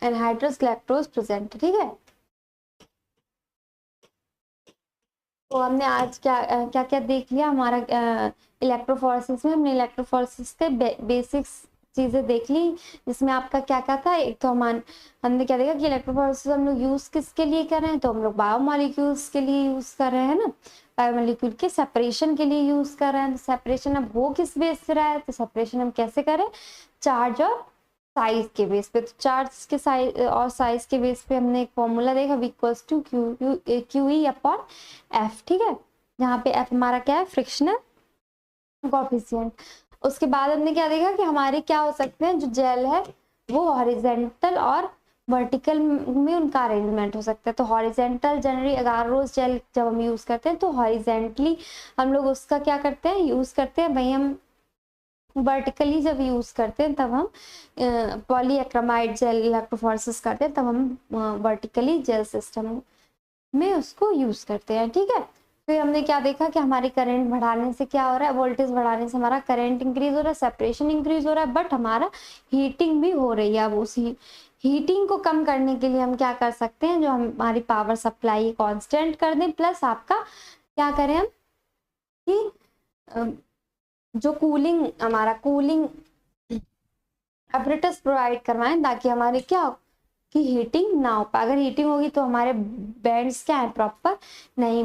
एनहाइड्रस गैलेक्टोज प्रेजेंट है, ठीक है। तो हमने आज क्या क्या देख लिया हमारा इलेक्ट्रोफोरेसिस में, हमने इलेक्ट्रोफोरेसिस के बेसिक्स चीजें देख ली, जिसमें आपका क्या क्या था, एक तो हमने क्या देखा कि इलेक्ट्रोफोरेसिस हम लोग यूज किसके लिए कर रहे हैं, तो हम लोग बायोमोलिक्यूल्स के लिए यूज कर रहे हैं ना, बायोमोलिक्यूल के सेपरेशन के लिए यूज कर रहे हैं। तो सेपरेशन अब वो किस बेस से रहा है, तो सेपरेशन हम कैसे करें, चार्ज और साइज के बेस पे। तो चार्ज के साइज और साइज के बेस पे हमने एक फॉर्मूला देखा, v equals to Q E upon F, ठीक है, जहाँ पे एफ हमारा क्या है, फ्रिक्शनल कोफिशिएंट। उसके बाद हमने क्या देखा कि हमारे क्या हो सकते हैं, जो जेल है वो हॉरिजेंटल और वर्टिकल में उनका अरेंजमेंट हो सकता है। तो हॉरिजेंटल जनरली अगारोज जेल जब हम यूज करते हैं तो हॉरिजेंटली हम लोग उसका क्या करते हैं, यूज करते हैं, वही हम वर्टिकली जब यूज करते हैं तब हम पॉलीएक्रमाइड जेल इलेक्ट्रोफोरेसिस करते हैं, तब हम वर्टिकली जेल सिस्टम में उसको यूज करते हैं, ठीक है। फिर हमने क्या देखा कि हमारी करंट बढ़ाने से क्या हो रहा है, वोल्टेज बढ़ाने से हमारा करंट इंक्रीज हो रहा है, सेपरेशन इंक्रीज हो रहा है, बट हमारा हीटिंग भी हो रही है। अब उसी हीटिंग को कम करने के लिए हम क्या कर सकते हैं, जो हमारी पावर सप्लाई कांस्टेंट कर दें, प्लस आपका क्या करें हम कि जो कूलिंग हमारा कूलिंग apparatus प्रोवाइड करवाएं, ताकि हमारे क्या हो कि हीटिंग ना हो पाए। अगर हीटिंग होगी तो हमारे बैंड्स क्या है, प्रॉपर नहीं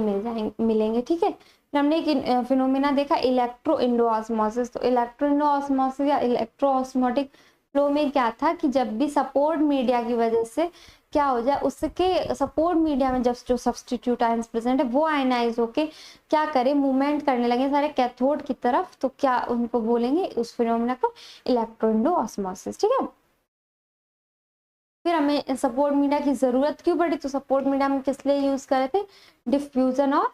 मिलेंगे, ठीक है। फिर हमने एक फिनोमिना देखा, इलेक्ट्रो इंडो ऑस्मोसिस। तो इलेक्ट्रो इंडो ऑस्मोसिस या इलेक्ट्रो ऑस्मोटिक फ्लो में क्या था कि जब भी सपोर्ट मीडिया की वजह से क्या हो जाए, उसके सपोर्ट मीडिया में जब जो सब्सटीट्यूट आयंस प्रेजेंट है वो आयनाइज होके क्या करे, मूवमेंट करने लगे सारे कैथोड की तरफ, तो क्या उनको बोलेंगे, उस फिनोमिना को इलेक्ट्रो इंडो ऑस्मोसिस, ठीक है। फिर हमें सपोर्ट मीडिया की जरूरत क्यों पड़ी, तो सपोर्ट मीडिया हम किस लिए यूज कर रहे थे, डिफ्यूजन और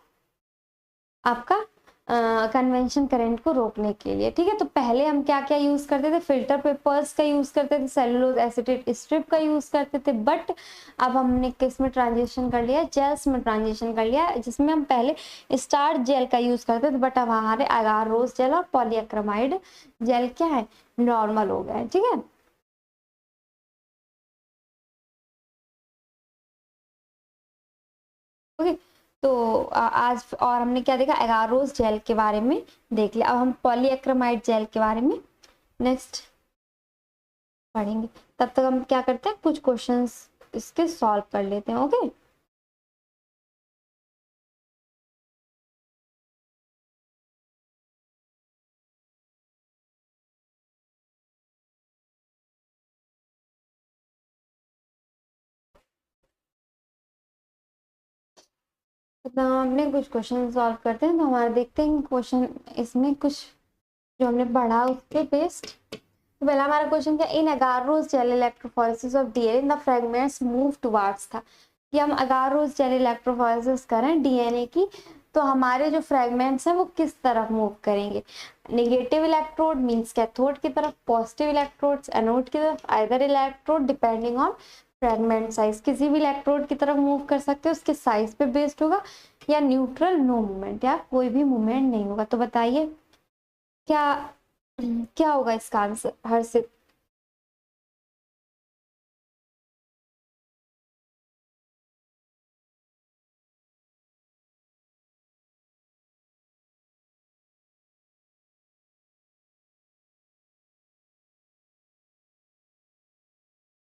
आपका कन्वेंशन करंट को रोकने के लिए, ठीक है। तो पहले हम क्या क्या यूज करते थे, फिल्टर पेपर्स का यूज करते थे, सेलुलोज एसिटेट स्ट्रिप का यूज करते थे, बट अब हमने किस में ट्रांजिशन कर लिया, जेल्स में ट्रांजिशन कर लिया, जिसमें हम पहले स्टार्च जेल का यूज करते थे, बट अब हमारे अगारोज जेल और पॉलीएक्रमाइड जेल क्या है, नॉर्मल हो गए, ठीक है। ओके, तो आज और हमने क्या देखा, एगारोस जेल के बारे में देख लिया। अब हम पॉलीएक्रमाइड जेल के बारे में नेक्स्ट पढ़ेंगे। तब तक हम क्या करते हैं, कुछ क्वेश्चंस इसके सॉल्व कर लेते हैं। ओके, तो हमने कुछ क्वेश्चन सॉल्व करते हैं, तो हमारे देखते हैं क्वेश्चन इसमें कुछ जो हमने पढ़ा उसके बेस्ड। तो पहला हमारा क्वेश्चन क्या, in agarose gel electrophoresis of DNA the fragments move towards था कि हम अगारोस जेल इलेक्ट्रोफोरेसिस करें डीएनए की, तो हमारे जो फ्रेगमेंट्स हैं वो किस तरफ मूव करेंगे। नेगेटिव इलेक्ट्रोड मींस कैथोड की तरफ, पॉजिटिव इलेक्ट्रोड्स एनोड की तरफ, either electrode depending on fragment size, किसी भी इलेक्ट्रोड की तरफ मूव कर सकते हो, उसके साइज पे बेस्ड होगा, या न्यूट्रल नो मूवमेंट, या कोई भी मूवमेंट नहीं होगा। तो बताइए क्या क्या होगा इसका आंसर हर्षित।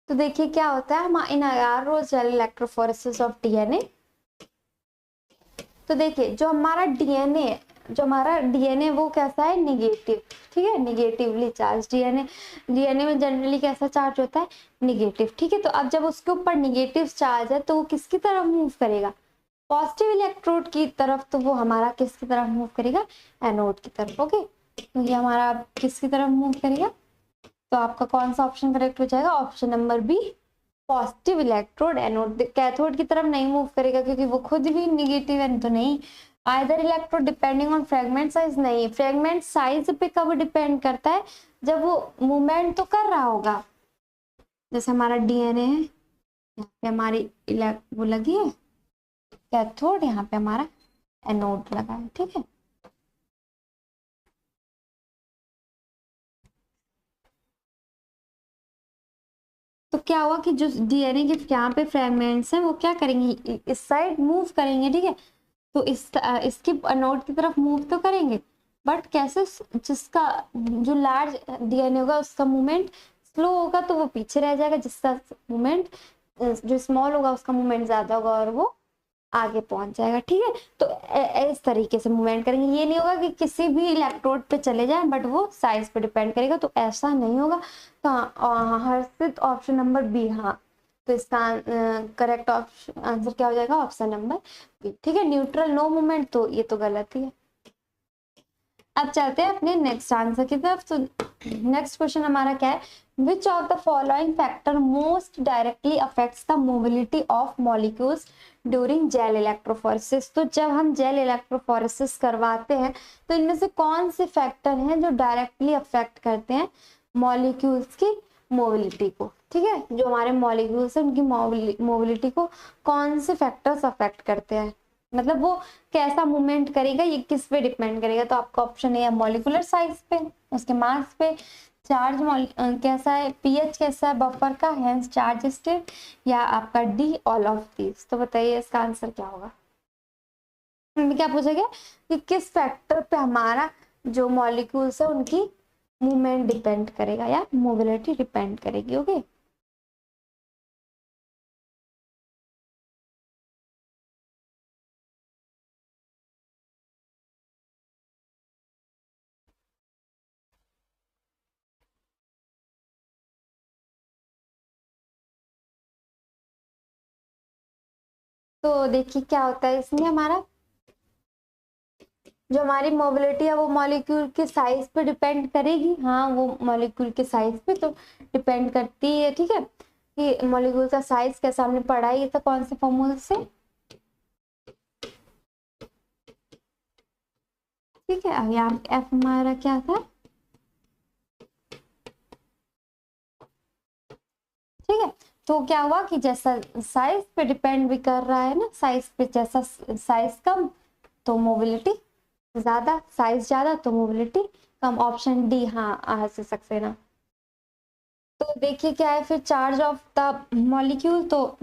तो देखिए क्या होता है, हम इन agarose gel electrophoresis of DNA. तो देखिए जो हमारा डीएनए वो कैसा है, निगेटिव, ठीक है, निगेटिवली चार्ज डीएनए में जनरली कैसा चार्ज होता है, निगेटिव, ठीक है। तो अब जब उसके ऊपर निगेटिव चार्ज है तो वो किसकी तरफ मूव करेगा, पॉजिटिव इलेक्ट्रोड की तरफ। तो वो हमारा किसकी तरफ मूव करेगा, एनोड की तरफ। ओके, तो ये हमारा किसकी तरफ मूव करेगा, तो आपका कौन सा ऑप्शन करेक्ट हो जाएगा, option number B, positive electrode anode. Cathode की तरफ नहीं मूव करेगा क्योंकि वो खुद भी निगेटिव है, तो नहीं। Either electrode depending on fragment size, नहीं, फ्रेगमेंट साइज पे कब डिपेंड करता है, जब वो मूवमेंट तो कर रहा होगा। जैसे हमारा डीएनए है, यहाँ पे हमारी वो लगी है कैथोड, यहाँ पे हमारा एनोड लगा है, ठीक है। तो क्या हुआ कि जो डीएनए के यहाँ पे फ्रेगमेंट्स हैं वो क्या करेंगे, इस साइड मूव करेंगे, ठीक है। तो इसकी एनोड की तरफ मूव तो करेंगे, बट कैसे, जिसका जो लार्ज डीएनए होगा उसका मूवमेंट स्लो होगा तो वो पीछे रह जाएगा, जिसका मूवमेंट जो स्मॉल होगा उसका मूवमेंट ज्यादा होगा और वो आगे पहुंच जाएगा, ठीक है। तो इस तरीके से मूवमेंट करेंगे, ये नहीं होगा कि किसी भी इलेक्ट्रोड पे चले जाए बट वो साइज पे डिपेंड करेगा, तो ऐसा नहीं होगा। तो हर्षित ऑप्शन नंबर बी, हाँ, तो इसका करेक्ट ऑप्शन आंसर क्या हो जाएगा, ऑप्शन नंबर बी, ठीक है। न्यूट्रल नो मूवमेंट, तो ये तो गलत ही है। अब चलते हैं अपने नेक्स्ट आंसर की तरफ। तो नेक्स्ट क्वेश्चन हमारा क्या है, which of the following factor most directly affects the mobility of molecules during gel electrophoresis. तो जब हम जेल इलेक्ट्रोफोरेसिस करवाते हैं तो इनमें से कौन से फैक्टर हैं जो डायरेक्टली अफेक्ट करते हैं मॉलिक्यूल्स की मोबिलिटी को, ठीक है। जो हमारे मॉलिक्यूल्स हैं उनकी मोबिलिटी को कौन से फैक्टर्स अफेक्ट करते हैं, मतलब वो कैसा मूवमेंट करेगा, ये किस पे डिपेंड करेगा। तो आपका ऑप्शन है मॉलिक्यूलर साइज पे, उसके मास पे, चार्ज कैसा है, पीएच कैसा है बफर का, हेंस चार्ज स्टेट, या आपका डी ऑल ऑफ दीज। तो बताइए इसका आंसर क्या होगा। क्या पूछा गया कि किस फैक्टर पे हमारा जो मॉलिक्यूल्स है उनकी मूवमेंट डिपेंड करेगा या मोबिलिटी डिपेंड करेगी। ओके, तो देखिए क्या होता है इसमें, हमारा जो हमारी मोबिलिटी है वो मॉलिक्यूल के साइज पे डिपेंड करेगी। हाँ, वो मॉलिक्यूल के साइज पे तो डिपेंड करती है, ठीक है, कि मॉलिक्यूल का साइज कैसा, हमने पढ़ा ही था कौन से फॉर्मूले से, ठीक है। अब यहाँ एफ हमारा क्या था, ठीक है। तो क्या हुआ कि जैसा साइज पे डिपेंड भी कर रहा है ना, साइज पे, जैसा साइज कम तो मोबिलिटी ज्यादा, साइज ज्यादा तो मोबिलिटी कम। ऑप्शन डी, हाँ, आ सकते ना। तो देखिए क्या है फिर, चार्ज ऑफ द मॉलिक्यूल, तो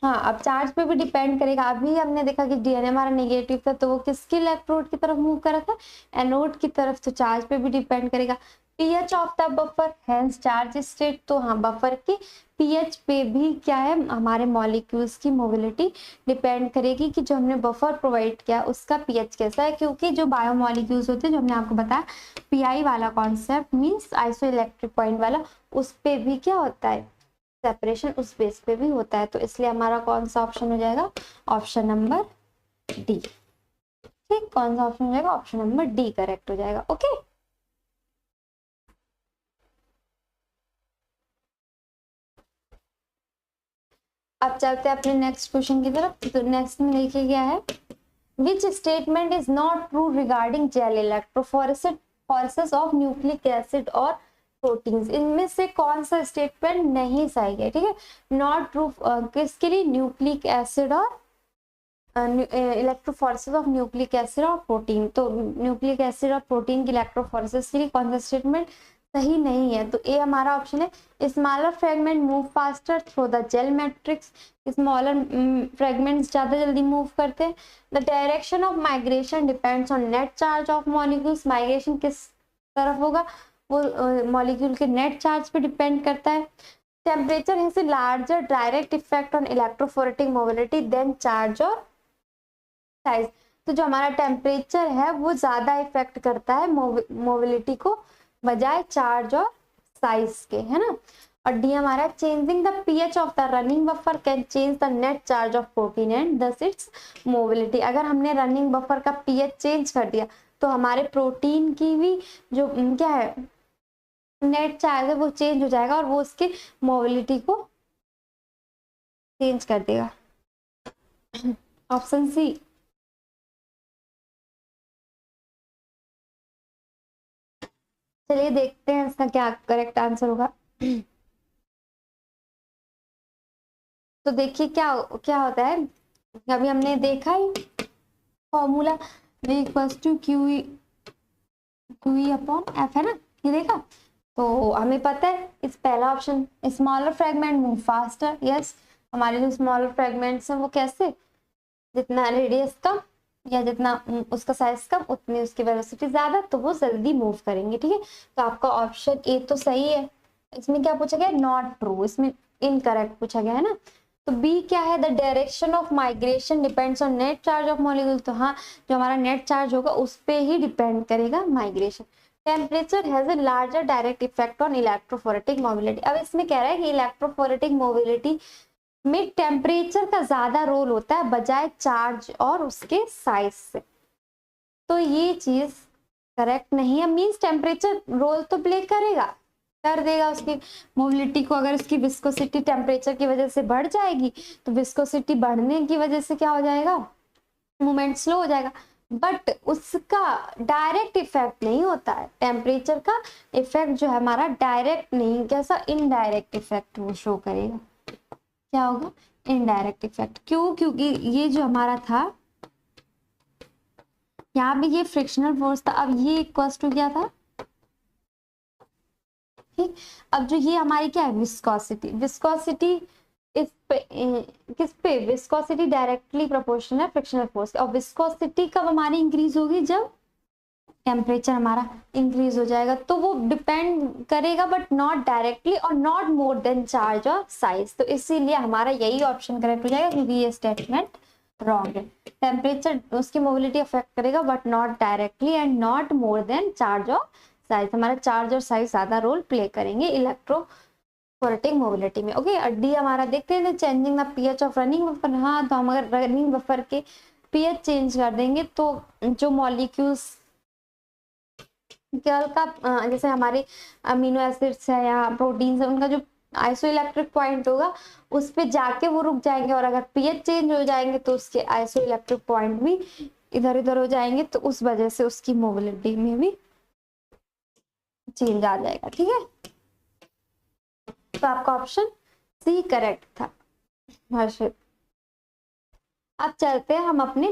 हाँ, अब चार्ज पे भी डिपेंड करेगा। अभी हमने देखा कि डीएनए हमारा नेगेटिव था तो वो किसकी इलेक्ट्रोड की तरफ मूव कर रहा था, एनोड की तरफ, तो चार्ज पे भी डिपेंड करेगा। PH of the buffer hence charge state, तो हाँ, बफर की पीएच पे भी क्या है, हमारे मॉलिक्यूल्स की मोबिलिटी डिपेंड करेगी कि जो हमने बफर प्रोवाइड किया उसका पीएच कैसा है। क्योंकि जो बायोमॉलिक्यूल्स होते हैं, जो हमने आपको बताया पीआई वाला concept means iso electric point वाला, उस पे भी क्या होता है, सेपरेशन उस बेस पे भी होता है। तो इसलिए हमारा कौन सा ऑप्शन हो जाएगा, ऑप्शन नंबर डी। ठीक, कौन सा ऑप्शन हो जाएगा? ऑप्शन नंबर डी करेक्ट हो जाएगा। ओके, अब चलते हैं अपने नेक्स्ट क्वेश्चन की तरफ। तो नेक्स्ट में देखिए क्या है, which statement is not true regarding jail electrophoresis of nucleic acid और प्रोटीन्स। इनमें से कौन सा स्टेटमेंट नहीं सही है? ठीक है, नॉट ट्रू किसके लिए? न्यूक्लिक एसिड और इलेक्ट्रोफोरेसिस ऑफ न्यूक्लिक एसिड और प्रोटीन। तो न्यूक्लिक एसिड और प्रोटीन की इलेक्ट्रोफोरेसिस के लिए कौन सा स्टेटमेंट सही नहीं है? तो ए हमारा ऑप्शन है, smaller fragment move faster through the gel matrix. Smaller fragments ज्यादा जल्दी मूव करते हैं। The direction of migration depends on net charge of molecules. Migration किस तरफ होगा? वो मॉलिक्यूल के नेट चार्ज पे डिपेंड करता है। Temperature has a larger direct effect on electrophoretic mobility than charge और साइज। तो जो हमारा टेम्परेचर है वो ज्यादा इफेक्ट करता है मोबिलिटी को बजाय चार्ज और साइज के, है ना। और डी हमारा, changing the pH of the running buffer can change the net charge of protein and दस इट्स मोबिलिटी। अगर हमने रनिंग बफर का पीएच चेंज कर दिया तो हमारे प्रोटीन की भी जो क्या है नेट चार्ज है वो चेंज हो जाएगा और वो उसके मोबिलिटी को चेंज कर देगा। Option C. चलिए देखते हैं इसका क्या करेक्ट आंसर होगा। तो देखिए क्या क्या होता है, अभी हमने देखा ही formula V equals to QE upon F, है ना, ये देखा। तो हमें पता है इस पहला option, smaller fragment move faster. Yes, हमारे जो स्मॉलर फ्रेगमेंट्स हैं वो कैसे, जितना रेडियस कम या जितना उसका साइज कम उतनी उसकी वेलोसिटी ज्यादा, तो वो जल्दी मूव करेंगे। ठीक है, तो आपका ऑप्शन ए तो सही है। इसमें क्या पूछा गया? नॉट ट्रू, इसमें इनकरेक्ट पूछा गया है ना। तो बी क्या है? The direction of migration depends on net charge of molecule. तो हाँ, जो हमारा नेट चार्ज होगा उस पे ही डिपेंड करेगा migration. Temperature has a larger direct effect on electrophoretic mobility. अब इसमें कह रहा है कि इलेक्ट्रोफोरेटिक मोबिलिटी में टेम्परेचर का ज्यादा रोल होता है बजाय चार्ज और उसके साइज से। तो ये चीज करेक्ट नहीं है। मींस टेम्परेचर रोल तो प्ले करेगा, कर देगा उसकी मोबिलिटी को। अगर उसकी विस्कोसिटी टेम्परेचर की वजह से बढ़ जाएगी तो विस्कोसिटी बढ़ने की वजह से क्या हो जाएगा? मूवमेंट स्लो हो जाएगा। बट उसका डायरेक्ट इफेक्ट नहीं होता है। टेम्परेचर का इफेक्ट जो है हमारा डायरेक्ट नहीं, कैसा इनडायरेक्ट इफेक्ट वो शो करेगा। क्या होगा? Indirect effect. क्यों? क्योंकि ये जो हमारा था यहाँ पे ये फ्रिक्शनल फोर्स था, अब ये इक्वल्स टू क्या था? ठीक, अब जो ये हमारी क्या है? विस्कोसिटी। विस्कोसिटी इस पे किस पे? विस्कोसिटी डायरेक्टली प्रोपोर्शनल है फ्रिक्शनल फोर्स। और विस्कोसिटी कब हमारी इंक्रीज होगी? जब टेम्परेचर हमारा इंक्रीज हो जाएगा। तो वो डिपेंड करेगा बट नॉट डायरेक्टली और नॉट मोर देन चार्ज और साइज। तो इसीलिए हमारा यही ऑप्शन करेक्ट हो जाएगा, क्योंकि ये स्टेटमेंट रॉन्ग है। टेम्परेचर उसकी मोबिलिटी अफेक्ट करेगा but not directly and not more than charge और साइज। हमारा चार्ज और साइज ज्यादा रोल प्ले करेंगे इलेक्ट्रोफोरेटिक मोबिलिटी में। ओके, और डी हमारा देखते हैं, changing the pH of running buffer. हाँ, तो हम अगर रनिंग बफर के पीएच चेंज कर देंगे तो जो मॉलिक्यूल्स का जैसे हमारे अमीनो एसिड्स है या प्रोटीन्स है, उनका जो आइसो इलेक्ट्रिक पॉइंट होगा उस पे जाके वो रुक जाएंगे। और अगर पीएच चेंज हो जाएंगे तो उसके आइसो इलेक्ट्रिक पॉइंट भी इधर उधर हो जाएंगे, तो उस वजह से उसकी मोबिलिटी में भी चेंज आ जाएगा। ठीक है, तो आपका ऑप्शन सी करेक्ट था हर्षित। अब चलते हैं हम अपने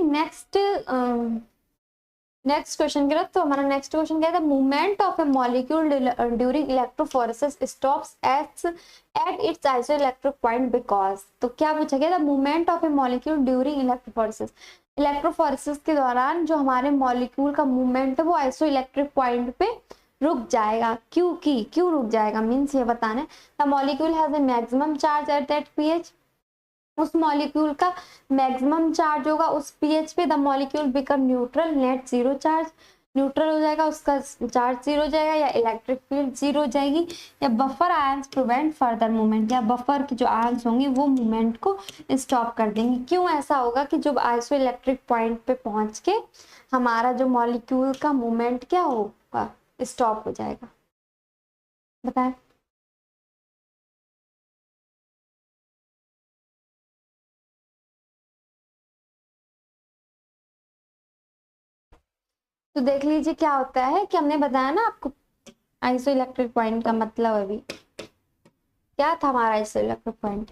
नेक्स्ट क्वेश्चन की तरफ। तो हमारा नेक्स्ट क्वेश्चन क्या था? Movement of A molecule during electrophoresis stops at its iso electric point because. तो क्या पूछा गया था? Movement of A molecule during electrophoresis. Electrophoresis के दौरान जो हमारे मॉलिक्यूल का मूवमेंट है वो आइसो इलेक्ट्रिक पॉइंट पे रुक जाएगा। क्यों रुक जाएगा? मीन्स ये बताना है, the molecule has a maximum charge at that pH. उस मॉलिक्यूल का मैक्सिमम चार्ज होगा उस पीएच पे। The molecule become neutral, net zero charge. Neutral हो जाएगा, उसका चार्ज जीरो हो जाएगा, या इलेक्ट्रिक फील्ड जीरो हो जाएगी, या buffer ions prevent further movement, या बफर के जो आयंस होंगे वो मूवमेंट को स्टॉप कर देंगे। क्यों ऐसा होगा कि जब आइसो इलेक्ट्रिक पॉइंट पे पहुंच के हमारा जो मॉलिक्यूल का मूवमेंट क्या होगा, स्टॉप हो जाएगा, बताएं। तो देख लीजिए क्या होता है कि हमने बताया ना आपको आइसो इलेक्ट्रिक पॉइंट का मतलब अभी क्या था हमारा iso electric point.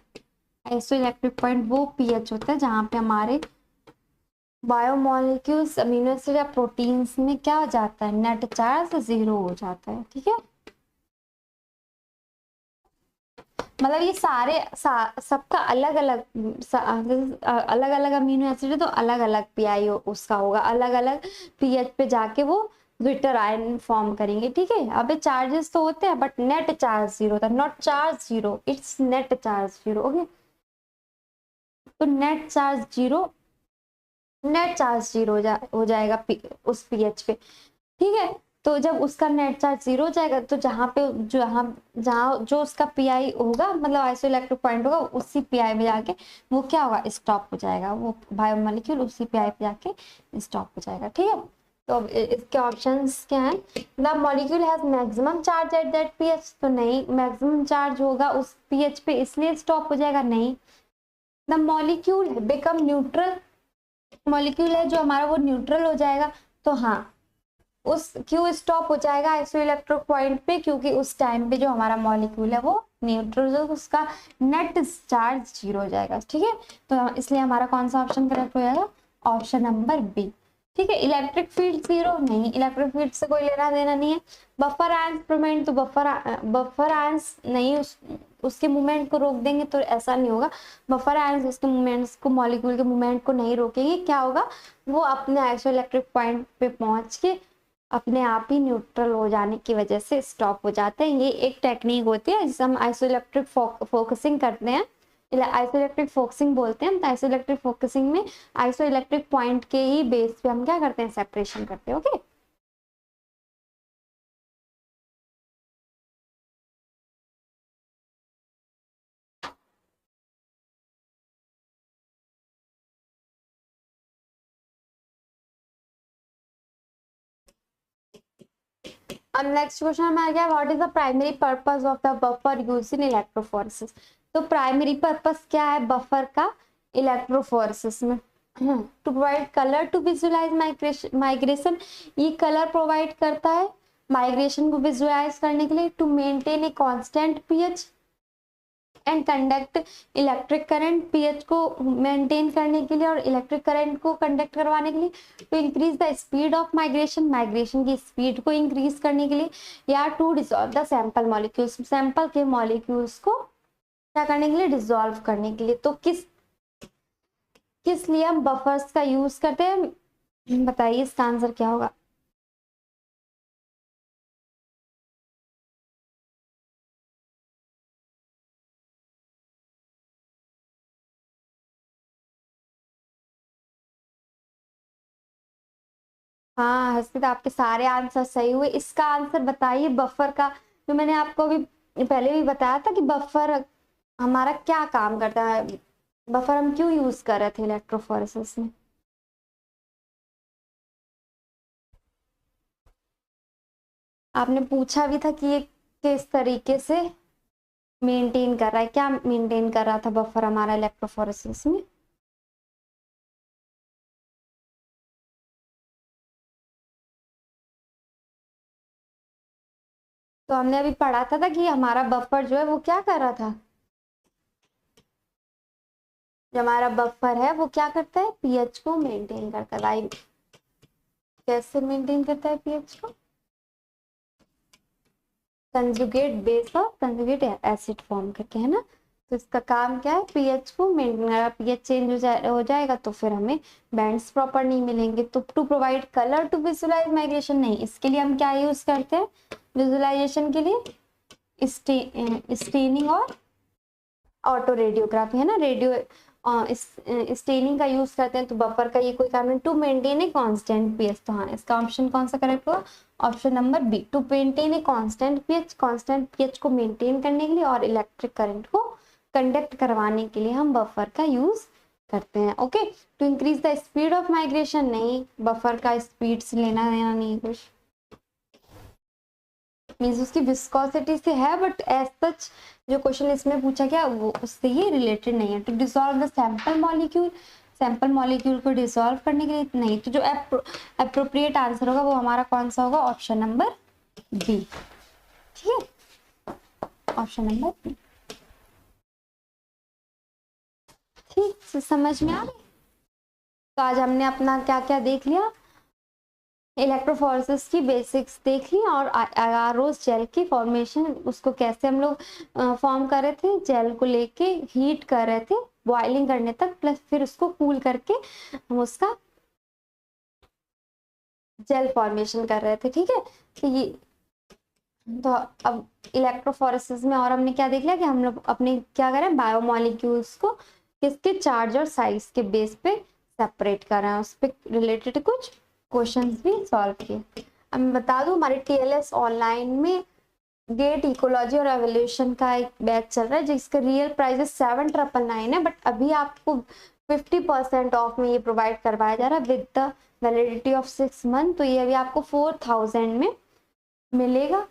Iso electric point वो पीएच होता है जहाँ पे हमारे बायोमोलिक्यूल्स अमीनो एसिड या प्रोटीन्स में क्या हो जाता है, नेट चार्ज जीरो हो जाता है। ठीक है, मतलब ये सारे सबका अलग अलग अलग अलग अमीनो एसिड है तो अलग अलग पीआई उसका होगा, अलग अलग पीएच पे जाके वो ग्लिटर आयन फॉर्म करेंगे। ठीक है, अबे चार्जेस तो होते हैं बट नेट चार्ज जीरो होता है, not charge zero, it's net charge zero. Okay, तो net charge zero, net charge zero हो जाएगा उस पीएच पे। ठीक है, तो जब उसका नेट चार्ज जीरो हो जाएगा तो जहाँ पे जहाँ जहाँ जो उसका पीआई होगा, मतलब आइसो इलेक्ट्रिक पॉइंट होगा, उसी पीआई में जाके वो क्या होगा, स्टॉप हो जाएगा, वो बायोमोलिक्यूल उसी पीआई पे जाके स्टॉप हो जाएगा। ठीक है, तो अब इसके ऑप्शंस क्या हैं, the molecule has maximum charge at that pH, तो नहीं, मैक्सिमम चार्ज होगा उस पीएच पे इसलिए स्टॉप हो जाएगा, नहीं। The molecule become neutral, molecule है जो हमारा वो न्यूट्रल हो जाएगा, तो हाँ उस क्यों स्टॉप हो जाएगा आइसो इलेक्ट्रिक पॉइंट पे, क्योंकि उस टाइम पे जो हमारा मॉलिक्यूल है वो न्यूट्रल, उसका नेट चार्ज जीरो हो जाएगा। ठीक है, तो इसलिए हमारा कौन सा ऑप्शन करेक्ट हो जाएगा, ऑप्शन नंबर बी। ठीक है, इलेक्ट्रिक फील्ड जीरो, नहीं, इलेक्ट्रिक फील्ड से कोई लेना देना नहीं है। बफर आयंस प्रिवेंट, तो बफर आयंस नहीं, उसके मूवमेंट को रोक देंगे तो ऐसा नहीं होगा, बफर आयंस उसके मूवमेंट्स को, मॉलिक्यूल के मूवमेंट को नहीं रोकेंगे, क्या होगा, वो अपने आइसो इलेक्ट्रिक पॉइंट पे पहुंच के अपने आप ही न्यूट्रल हो जाने की वजह से स्टॉप हो जाते हैं। ये एक टेक्निक होती है जिसे हम आइसोइलेक्ट्रिक फोकसिंग करते हैं, आइसोइलेक्ट्रिक फोकसिंग बोलते हैं। तो आइसोइलेक्ट्रिक फोकसिंग में आइसोइलेक्ट्रिक पॉइंट के ही बेस पे हम क्या करते हैं, सेपरेशन करते हैं। ओके, अब नेक्स्ट क्वेश्चन हमें आ गया, what is the primary purpose of the buffer use in electrophoresis. तो प्राइमरी पर्पस क्या है बफर का इलेक्ट्रोफोरेसिस में, to provide colour to visualise migration, ये कलर प्रोवाइड करता है माइग्रेशन को विजुअलाइज करने के लिए, to maintain a constant pH and conduct electric current, pH को मेंटेन करने के लिए और इलेक्ट्रिक करंट को कंडक्ट करवाने के लिए, to increase the speed of migration, migration की स्पीड को इंक्रीज करने के लिए, या to dissolve the sample molecules, sample के मॉलिक्यूल्स को क्या करने के लिए, डिसॉल्व करने के लिए। तो किस किस लिए हम बफर्स का यूज करते हैं, बताइए इसका आंसर क्या होगा। हाँ हर्षित, आपके सारे आंसर सही हुए। इसका आंसर बताइए बफर का, जो मैंने आपको अभी पहले भी बताया था कि बफर हमारा क्या काम करता है, बफर हम क्यों यूज कर रहे थे इलेक्ट्रोफोरेसिस में। आपने पूछा भी था कि ये किस तरीके से मेंटेन कर रहा है, क्या मेंटेन कर रहा था बफर हमारा इलेक्ट्रोफोरेसिस में। तो हमने अभी पढ़ा था कि हमारा बफर जो है वो क्या कर रहा था, जो हमारा बफर है वो क्या करता है, पीएच को मेंटेन करता है। भाई कैसे मेंटेन करता है पीएच को, कंजुगेट बेस और कंजुगेट एसिड फॉर्म करके, है ना। तो इसका काम क्या है, पीएच को मेंटेन, पीएच चेंज हो जाएगा तो फिर हमें बैंड्स प्रॉपर नहीं मिलेंगे। तो to provide colour to visualise migration, नहीं, इसके लिए हम क्या यूज करते हैं विजुअलाइजेशन के लिए, स्टेनिंग और ऑटो रेडियोग्राफी, है ना, रेडियो स्टेनिंग का यूज करते हैं, तो बफर का ये कोई काम नहीं। To maintain a constant pH, तो हाँ इसका ऑप्शन कौन सा करेक्ट होगा, option number B, to maintain a constant pH को मेंटेन करने के लिए और इलेक्ट्रिक करंट को कंडक्ट करवाने के लिए हम बफर का यूज करते हैं। Okay, to increase the speed of migration, नहीं, बफर का स्पीड से लेना देना नहीं कुछ, मीन्स उसकी विस्कोसिटी से है, बट एज सच जो क्वेश्चन इसमें पूछा गया वो उससे ये रिलेटेड नहीं है। To dissolve the sample molecule को डिसॉल्व करने के लिए नहीं, तो जो अप्रोप्रिएट आंसर होगा वो हमारा कौन सा होगा, ऑप्शन नंबर बी। ठीक है, ऑप्शन नंबर बी। ठीक, समझ में आ गई। तो आज हमने अपना क्या क्या देख लिया, इलेक्ट्रोफोरेसिस की बेसिक्स देख ली, और अगारोस जेल की फॉर्मेशन, उसको कैसे हम लोग फॉर्म कर रहे थे, जेल को लेके हीट कर रहे थे बॉइलिंग करने तक, प्लस फिर उसको कूल करके हम उसका जेल फॉर्मेशन कर रहे थे। ठीक है, तो ये, तो अब इलेक्ट्रोफोरेसिस में और हमने क्या देख लिया कि हम लोग अपने क्या करें, बायोमोलिक्यूल्स को किसके चार्ज और साइज के बेस पे सेपरेट कर रहे हैं, उस पर रिलेटेड कुछ क्वेश्चंस भी सॉल्व किए। अब मैं बता दूं, हमारे टीएलएस ऑनलाइन में गेट इकोलॉजी और एवोल्यूशन का एक बैच चल रहा है जिसका रियल प्राइस 7,999 है, बट अभी आपको 50% ऑफ में ये प्रोवाइड करवाया जा रहा है with the validity of 6 month, तो ये अभी आपको 4,000 में मिलेगा।